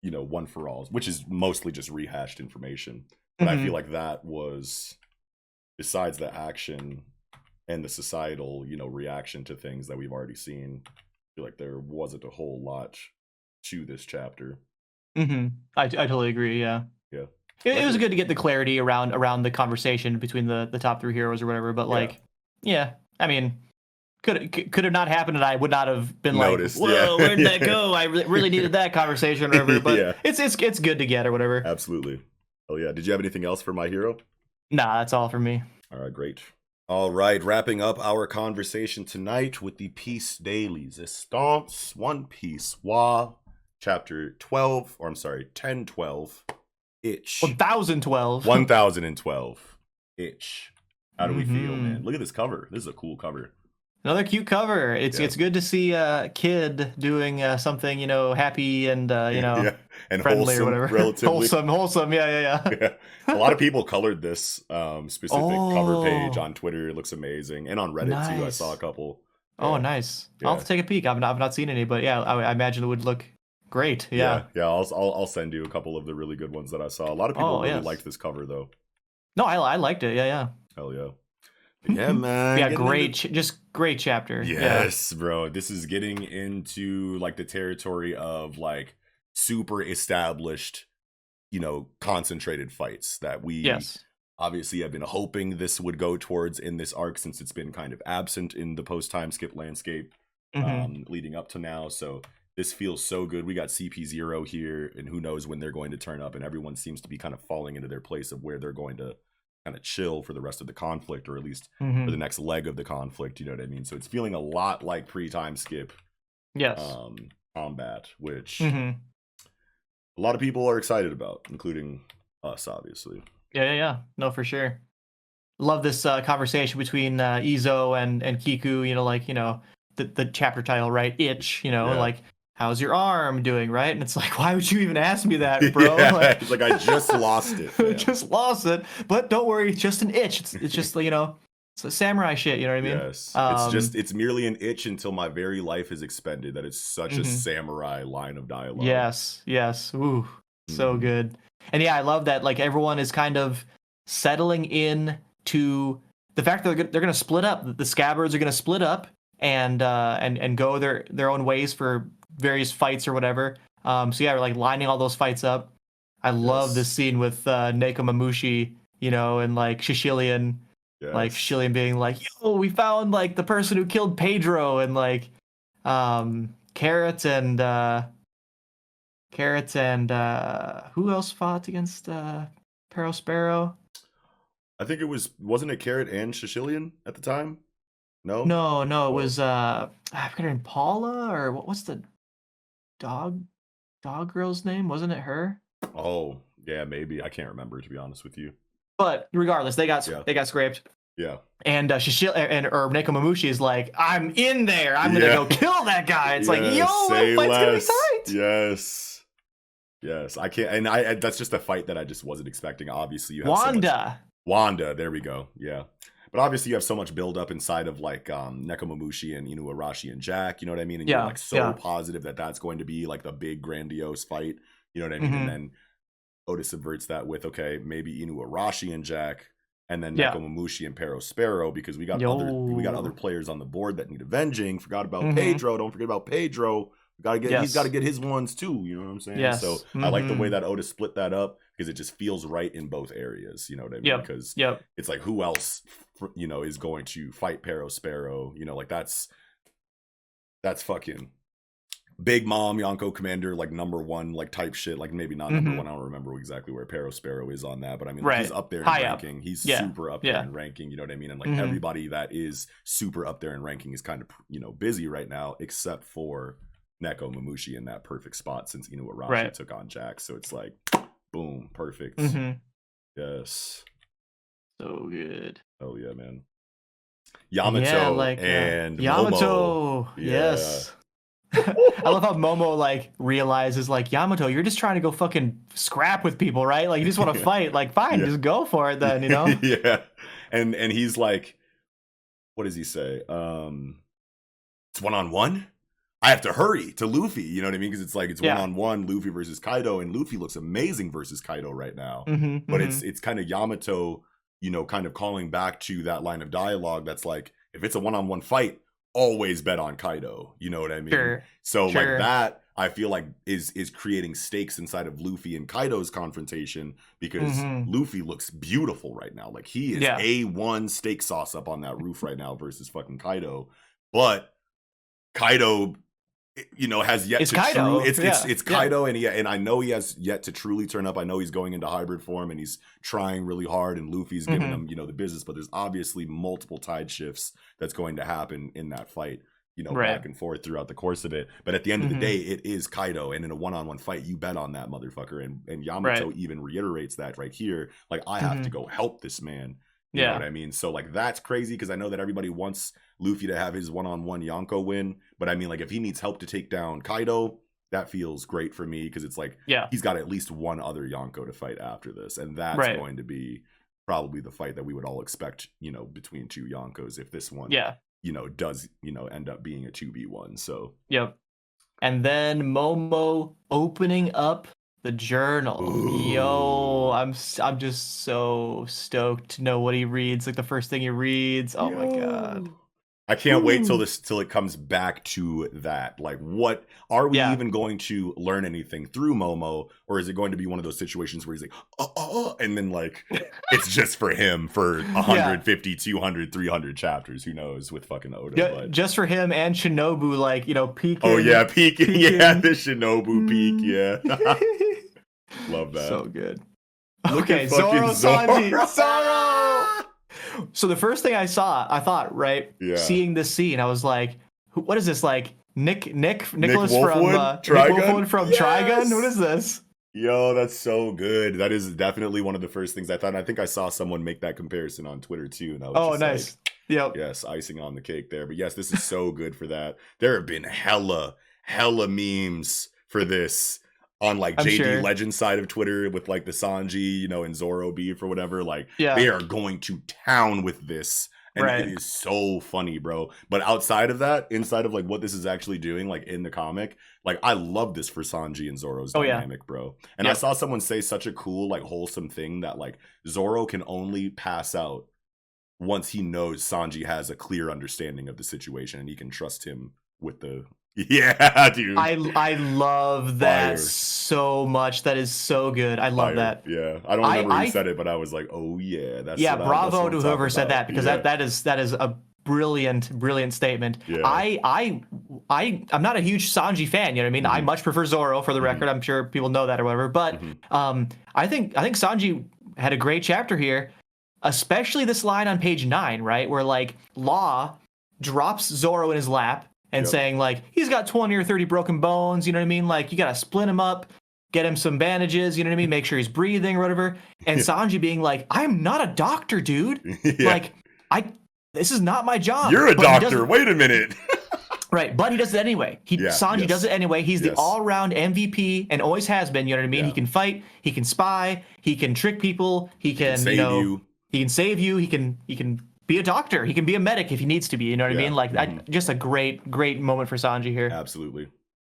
One for All, which is mostly just rehashed information. But I feel like that was, besides the action and the societal, reaction to things that we've already seen, I feel like there wasn't a whole lot to this chapter. I totally agree. Yeah. It was good to get the clarity around the conversation between the top three heroes or whatever. But I mean, could have not happened, and I would not have been Noticed, like, whoa, where did that go? I really needed that conversation or whatever. But Yeah. it's good to get or whatever. Absolutely. Oh yeah. Did you have anything else for My Hero? Nah, that's all for me. All right, great. All right, wrapping up our conversation tonight with the Peace Dailies. Estance, One Piece, Wa, Chapter 12, or I'm sorry, 1012, Itch. 1012. 1012, Itch. How do we feel, man? Look at this cover. This is a cool cover. Another cute cover. It's good to see a kid doing something, happy and and friendly wholesome, or whatever. relatively. Wholesome. Yeah. A lot of people colored this specific cover page on Twitter. It looks amazing, and on Reddit too. I saw a couple. Oh, nice. I'll have to take a peek. I've not seen any, but yeah, I imagine it would look great. Yeah. I'll send you a couple of the really good ones that I saw. A lot of people really liked this cover though. No, I liked it. Yeah. Hell yeah. Yeah, man. Yeah, just great chapter. Yes, bro. This is getting into like the territory of like super established, concentrated fights that we obviously have been hoping this would go towards in this arc, since it's been kind of absent in the post-time skip landscape leading up to now. So this feels so good. We got CP0 here, and who knows when they're going to turn up, and everyone seems to be kind of falling into their place of where they're going to kind of chill for the rest of the conflict, or at least for the next leg of the conflict, you know what I mean? So it's feeling a lot like pre-time skip combat, which a lot of people are excited about, including us, obviously. Yeah. No, for sure. Love this conversation between Izo and Kiku, the chapter title, right? Itch, like, how's your arm doing, right? And it's like, why would you even ask me that, bro? It's like, I just lost it. Man. Just lost it. But don't worry, it's just an itch. It's just, it's a samurai shit, you know what I mean? Yes. It's merely an itch until my very life is expended. That is such a samurai line of dialogue. Yes. Ooh, so good. And yeah, I love that, like, everyone is kind of settling in to the fact that they're going to split up. The scabbards are going to split up and go their own ways for various fights or whatever. So yeah, we're like lining all those fights up. I love this scene with Neko Mamushi, and like Shishilian, like Shishilian being like, yo, we found like the person who killed Pedro, and like Carrot and who else fought against Perospero? I think it wasn't it Carrot and Shishilian at the time? No, it was I forget her name, Paula, or what's the dog girl's name? Wasn't it her? Oh yeah, maybe. I can't remember, to be honest with you. But regardless, they got scraped. Yeah. And or Neko Mamushi is like, I'm in there. I'm gonna go kill that guy. It's like, yo, that fight's gonna be tight. Yes. I can't, and that's just a fight that I just wasn't expecting. Obviously, you have Wanda. There we go. Yeah. But obviously you have so much build up inside of like Neko Mamushi and Inuarashi and Jack, you know what I mean? And you're like so positive that that's going to be like the big grandiose fight, you know what I mean? And then Oda subverts that with, okay, maybe Inuarashi and Jack, and then Neko Mamushi and Perospero, because we got other players on the board that need avenging. Forgot about Pedro. Don't forget about Pedro. He's got to get his ones too. You know what I'm saying? Yes. So I like the way that Oda split that up, because it just feels right in both areas. You know what I mean? Because it's like, who else, is going to fight Perospero? Like that's fucking Big Mom, Yonko Commander, like number one, like type shit. Like maybe not number one. I don't remember exactly where Perospero is on that, but I mean, like, he's up there in ranking. He's super up there in ranking. You know what I mean? And like everybody that is super up there in ranking is kind of, busy right now, except for Neko Mamushi in that perfect spot since Inuarashi took on Jack. So it's like, boom, perfect. Yes. So good. Oh yeah, man. Yamato and Yamato. Momo. Yes. I love how Momo like realizes like, Yamato, you're just trying to go fucking scrap with people, right? Like you just want to fight. Like fine, just go for it then, Yeah. And he's like, what does he say? It's 1-on-1? I have to hurry to Luffy, you know what I mean? Because it's like, it's 1-on-1, Luffy versus Kaido, and Luffy looks amazing versus Kaido right now. But it's kind of Yamato, kind of calling back to that line of dialogue that's like, if it's a 1-on-1 fight, always bet on Kaido. You know what I mean? Like that, I feel like is creating stakes inside of Luffy and Kaido's confrontation, because Luffy looks beautiful right now. Like he is A1 steak sauce up on that roof right now versus fucking Kaido. but Kaido, has yet It's to Kaido. it's Kaido, and I know he has yet to truly turn up. I know he's going into hybrid form and he's trying really hard, and Luffy's giving him, the business, but there's obviously multiple tide shifts that's going to happen in that fight, back and forth throughout the course of it. But at the end of the day, it is Kaido, and in a one-on-one fight, you bet on that motherfucker. And Yamato even reiterates that right here, like, I have to go help this man. You know what I mean? So, like, that's crazy, because I know that everybody wants Luffy to have his one-on-one Yonko win, but I mean, like, if he needs help to take down Kaido, that feels great for me, because it's like, he's got at least one other Yonko to fight after this, and that's going to be probably the fight that we would all expect, between two Yonkos, if this one, does, end up being a 2v1. So and then Momo opening up the journal. Ooh. Yo, I'm just so stoked to know what he reads. Like, the first thing he reads. Oh my god. I can't wait till it comes back to that. Like, what are we even going to learn anything through Momo, or is it going to be one of those situations where he's like, and then, like, it's just for him for 150, 200, 300 chapters? Who knows with fucking Oda? Yeah, but just for him and Shinobu, like, peeking. Oh yeah, peeking. Yeah, the Shinobu peek. Yeah, love that. So good. Look at fucking Sanji. Zoro. So the first thing I thought, seeing this scene, I was like, what is this? Like, Nicholas Wolfwood? from Trigun? What is this? Yo, that's so good. That is definitely one of the first things I thought. And I think I saw someone make that comparison on Twitter too. And I was nice. Yep. Yes, icing on the cake there. But yes, this is so good for that. There have been hella memes for this on, like, JD Legend side of Twitter with, like, the Sanji, and Zoro beef or whatever. Like, they are going to town with this. And it is so funny, bro. But outside of that, inside of, like, what this is actually doing, like, in the comic, like, I love this for Sanji and Zoro's dynamic, bro. And I saw someone say such a cool, like, wholesome thing that, like, Zoro can only pass out once he knows Sanji has a clear understanding of the situation and he can trust him with the... Yeah, dude. I love that so much. That is so good. I love that. Yeah, I don't remember who said it, but I was like, oh yeah, that's bravo to whoever said that, because that is a brilliant statement. Yeah. I'm not a huge Sanji fan. You know what I mean? I much prefer Zoro, for the record. I'm sure people know that or whatever. But I think Sanji had a great chapter here, especially this line on page 9, right, where, like, Law drops Zoro in his lap. And saying, like, he's got 20 or 30 broken bones, you know what I mean? Like, you got to split him up, get him some bandages, you know what I mean? Make sure he's breathing or whatever. And Sanji being like, I'm not a doctor, dude. Like, this is not my job. You're a doctor. Wait a minute. Right. But he does it anyway. Sanji does it anyway. He's the all-around MVP and always has been, you know what I mean? He can fight. He can spy. He can trick people. He can save you. He can save you. He can be a doctor. He can be a medic if he needs to be. You know what I mean? Like, just a great moment for Sanji here. Absolutely.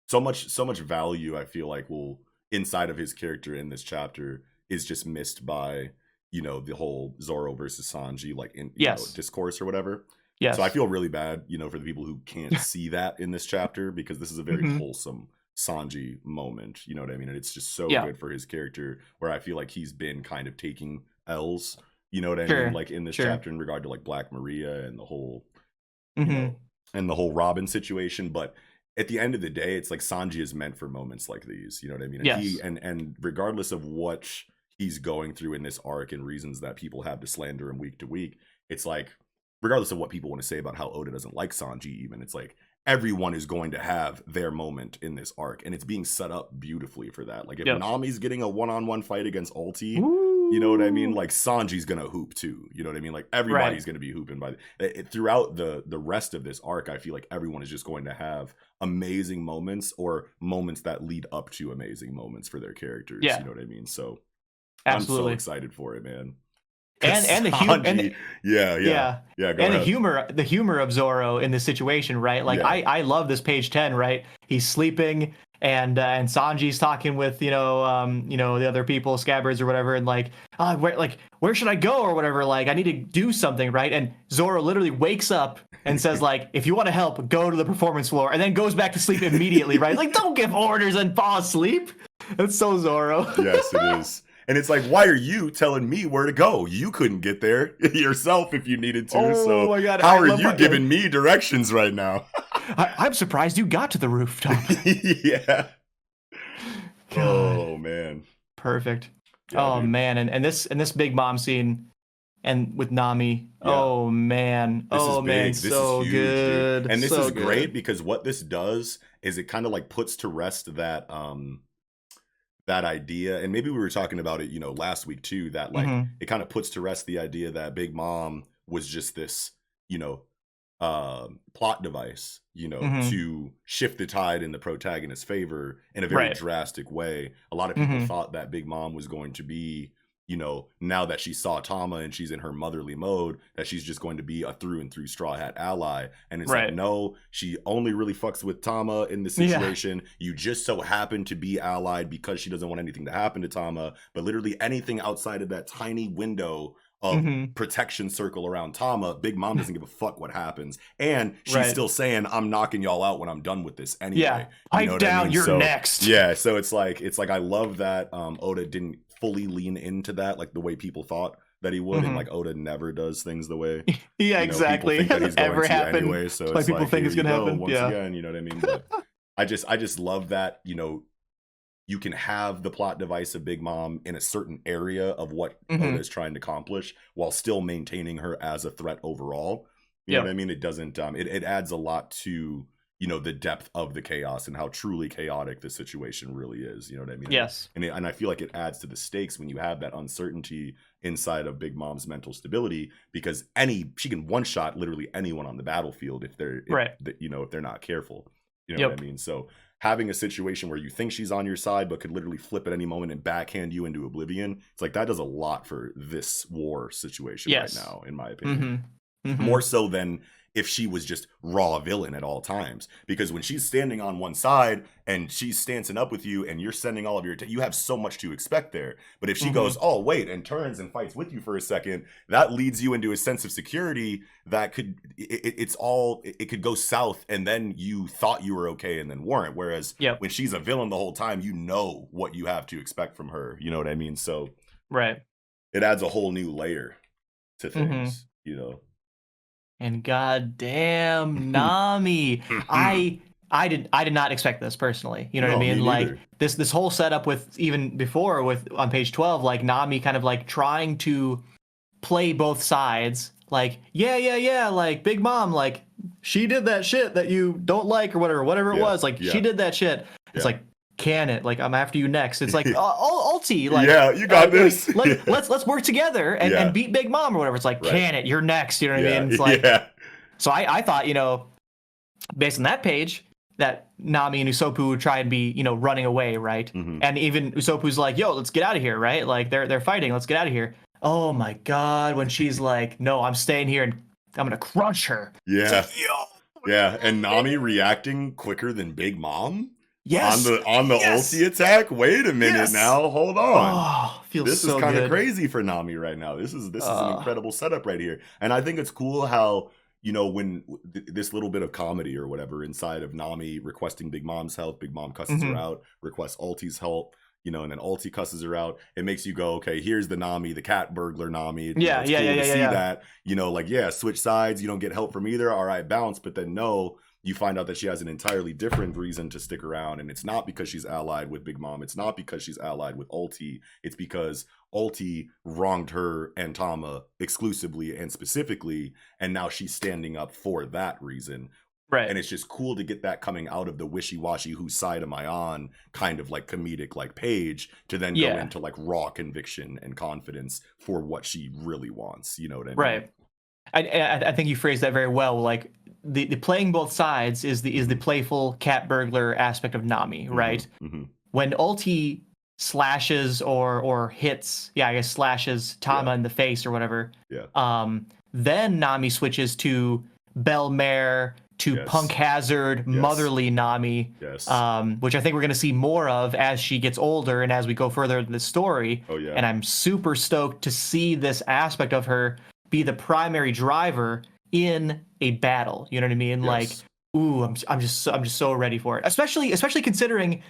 So much value, I feel like, will inside of his character in this chapter is just missed by, the whole Zoro versus Sanji, like, in discourse or whatever. Yes. So I feel really bad, for the people who can't see that in this chapter, because this is a very wholesome Sanji moment. You know what I mean? And it's just so good for his character, where I feel like he's been kind of taking L's. You know what I mean? Like, in this chapter, in regard to, like, Black Maria and the whole, and the whole Robin situation. But at the end of the day, it's like Sanji is meant for moments like these. You know what I mean? And he and regardless of what he's going through in this arc and reasons that people have to slander him week to week, it's like, regardless of what people want to say about how Oda doesn't like Sanji, even, it's like, everyone is going to have their moment in this arc, and it's being set up beautifully for that. Like, if Nami's getting a one-on-one fight against Ulti, you know what I mean? Like, Sanji's gonna hoop too. You know what I mean? Like, everybody's gonna be hooping throughout the rest of this arc. I feel like everyone is just going to have amazing moments, or moments that lead up to amazing moments for their characters. You know what I mean? So absolutely. I'm so excited for it, man. And the humor, and the humor of Zoro in this situation, right? Like, I love this page 10, right? He's sleeping, and Sanji's talking with the other people, scabbards or whatever, and like, where should I go or whatever? Like, I need to do something, right? And Zoro literally wakes up and says, like, if you want to help, go to the performance floor, and then goes back to sleep immediately, right? Like, don't give orders and fall asleep. That's so Zoro. Yes, it is. And it's like, why are you telling me where to go? You couldn't get there yourself if you needed to. Oh so my God, how are you giving me directions right now? I'm surprised you got to the rooftop. Yeah. God. Oh man. Perfect. Yeah, oh dude. man, and this big mom scene, and with Nami. Yeah. Oh man. This oh is man, big. This so is huge, good. dude. And this so is good. great because what this does is it kind of like puts to rest that that idea, and maybe we were talking about it, last week too, that like it kind of puts to rest the idea that Big Mom was just this, plot device, to shift the tide in the protagonist's favor in a very drastic way. A lot of people thought that Big Mom was going to be, now that she saw Tama and she's in her motherly mode, that she's just going to be a through and through Straw Hat ally. And it's like, no, she only really fucks with Tama in this situation. You just so happen to be allied because she doesn't want anything to happen to Tama. But literally anything outside of that tiny window of protection circle around Tama, Big Mom doesn't give a fuck what happens. And she's still saying, I'm knocking y'all out when I'm done with this anyway. Yeah, pipe down, you're next. Yeah, so it's like I love that Oda didn't fully lean into that like the way people thought that he would, and like Oda never does things the way exactly people think that he's going ever to happen anyway. So like it's people like, think it's gonna happen once again, you know what I mean? But I just love that, you can have the plot device of Big Mom in a certain area of what Oda is trying to accomplish while still maintaining her as a threat overall. You know what I mean? It doesn't it adds a lot to the depth of the chaos and how truly chaotic the situation really is. You know what I mean? Yes. And I feel like it adds to the stakes when you have that uncertainty inside of Big Mom's mental stability, because she can one shot literally anyone on the battlefield if they're if they're not careful. You know what I mean? So having a situation where you think she's on your side but could literally flip at any moment and backhand you into oblivion, it's like that does a lot for this war situation right now, in my opinion. More so than if she was just raw villain at all times. Because when she's standing on one side and she's stancing up with you and you're sending all of your you have so much to expect there. But if she goes, oh wait, and turns and fights with you for a second, that leads you into a sense of security that could it could go south, and then you thought you were okay and then weren't. Whereas when she's a villain the whole time, you know what you have to expect from her. You know what I mean? So it adds a whole new layer to things, And goddamn Nami, I did not expect this personally. You know what I mean? Like this whole setup with even before with on page 12, like Nami kind of like trying to play both sides. Like like Big Mom, like she did that shit that you don't like or whatever it was. Like she did that shit. It's like, can it? Like I'm after you next. It's like ulti. Like you got this. Let's work together and beat Big Mom or whatever. It's like, can it? You're next. You know what I mean? It's like so I thought, based on that page, that Nami and Usopp would try and be, running away, right? And even Usopp's like, yo, let's get out of here, right? Like they're fighting, let's get out of here. Oh my God, when she's like, no, I'm staying here and I'm gonna crush her. Yeah. Like, and Nami reacting quicker than Big Mom? Yes. On the ulti attack? Wait a minute now. Hold on. Oh, feels this so is kind of good. crazy for Nami right now. This is an incredible setup right here. And I think it's cool how, when this little bit of comedy or whatever inside of Nami requesting Big Mom's help, Big Mom cusses her out, requests Ulti's help, and then Ulti cusses her out. It makes you go, okay, here's the Nami, the cat burglar Nami. It's cool to see that, switch sides. You don't get help from either. All right, bounce. But then no, you find out that she has an entirely different reason to stick around. And it's not because she's allied with Big Mom. It's not because she's allied with Ulti. It's because Ulti wronged her and Tama exclusively and specifically. And now she's standing up for that reason. Right. And it's just cool to get that coming out of the wishy-washy whose side am I on kind of like comedic like page to then go into like raw conviction and confidence for what she really wants. You know what I mean? Right. I think you phrased that very well. Like the playing both sides is the playful cat burglar aspect of Nami, right? When Ulti slashes or hits, slashes Tama in the face or whatever. Then Nami switches to Belle Mare to Punk Hazard, motherly Nami, which I think we're going to see more of as she gets older and as we go further in the story. And I'm super stoked to see this aspect of her be the primary driver in a battle. You know what I mean? Like, ooh, I'm just so ready for it. Especially considering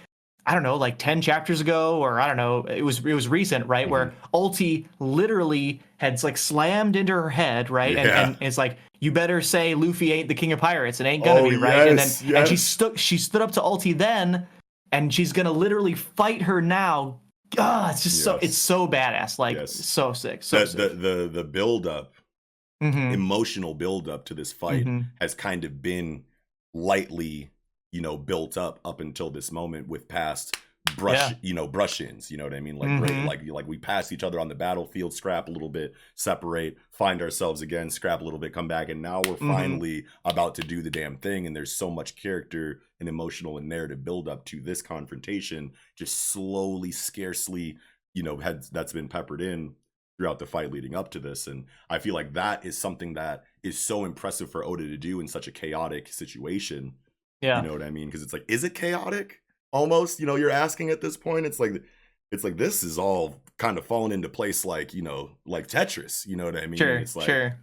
I don't know, like 10 chapters ago, or I don't know, it was recent, right? Where Ulti literally had like slammed into her head, right? And it's like, you better say Luffy ain't the king of pirates. It ain't gonna be, right? And then and she stood up to Ulti then, and she's gonna literally fight her now. It's just it's so badass, like so sick. So sick. The build up, emotional build up to this fight has kind of been lightly, built up until this moment with past brush-ins, you know what I mean? Like we pass each other on the battlefield, scrap a little bit, separate, find ourselves again, scrap a little bit, come back, and now we're finally about to do the damn thing. And there's so much character and emotional and narrative build up to this confrontation, just slowly, scarcely, that's been peppered in throughout the fight leading up to this. And I feel like that is something that is so impressive for Oda to do in such a chaotic situation. You know what I mean? Because it's like, is it chaotic? Almost, you're asking at this point. It's like this is all kind of falling into place, like like Tetris. You know what I mean? Sure, it's like, it's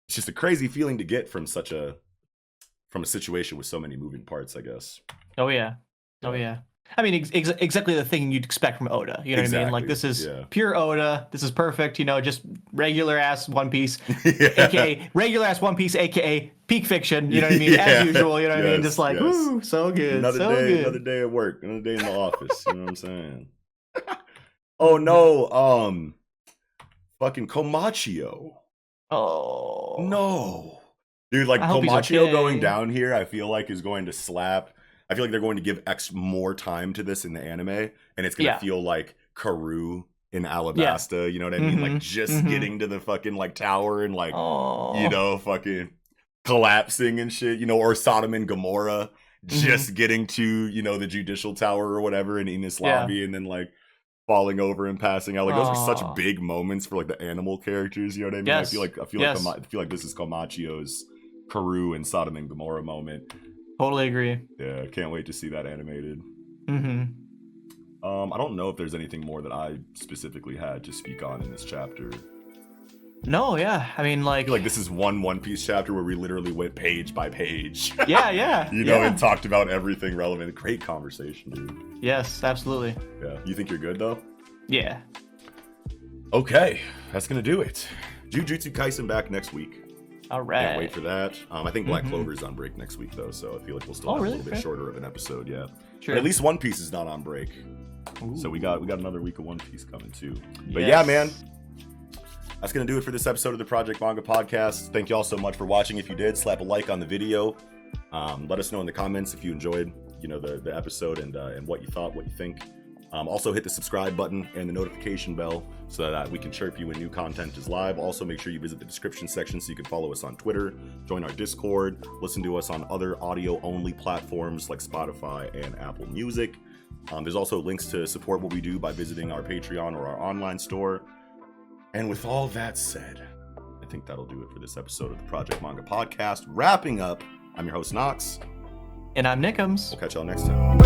just a crazy feeling to get from a situation with so many moving parts, I guess. Oh yeah. I mean, exactly the thing you'd expect from Oda. You know what I mean? Like, this is pure Oda. This is perfect. Just regular ass One Piece, aka regular ass One Piece, aka peak fiction. You know what I mean? As usual. You know what I mean? Just like, woo, so good. Another day at work. Another day in the office. You know what I'm saying? Oh no, fucking Komachio. Oh no, dude! Like Komachio going down here, I feel like is going to slap. I feel like they're going to give more time to this in the anime, and it's going to feel like Karoo in Alabasta, you know what I mean? Like just getting to the fucking like tower and like, fucking collapsing and shit, or Sodom and Gomorrah just getting to, the judicial tower or whatever in Enies Lobby and then like falling over and passing out. Like those are such big moments for like the animal characters, you know what I mean? Yes. I feel like this is Komachio's Karoo and Sodom and Gomorrah moment. Totally agree. Yeah, can't wait to see that animated. I don't know if there's anything more that I specifically had to speak on in this chapter. No, yeah. I mean, like... I feel like this is One Piece chapter where we literally went page by page. Yeah. And talked about everything relevant. Great conversation, dude. Yes, absolutely. Yeah. You think you're good, though? Yeah. Okay. That's going to do it. Jujutsu Kaisen back next week. All right. Can't wait for that. I think Black Clover's on break next week, though, so I feel like we'll still have a little bit shorter of an episode, Sure. But at least One Piece is not on break. Ooh. So we got another week of One Piece coming, too. But yeah, man. That's going to do it for this episode of the Project Manga Podcast. Thank you all so much for watching. If you did, slap a like on the video. Let us know in the comments if you enjoyed, the episode and what you thought, what you think. Also hit the subscribe button and the notification bell so that we can chirp you when new content is live. Also make sure you visit the description section so you can follow us on Twitter, join our Discord, listen to us on other audio-only platforms like Spotify and Apple Music. There's also links to support what we do by visiting our Patreon or our online store. And with all that said, I think that'll do it for this episode of the Project Manga Podcast. Wrapping up, I'm your host, Knox. And I'm Nickums. We'll catch y'all next time.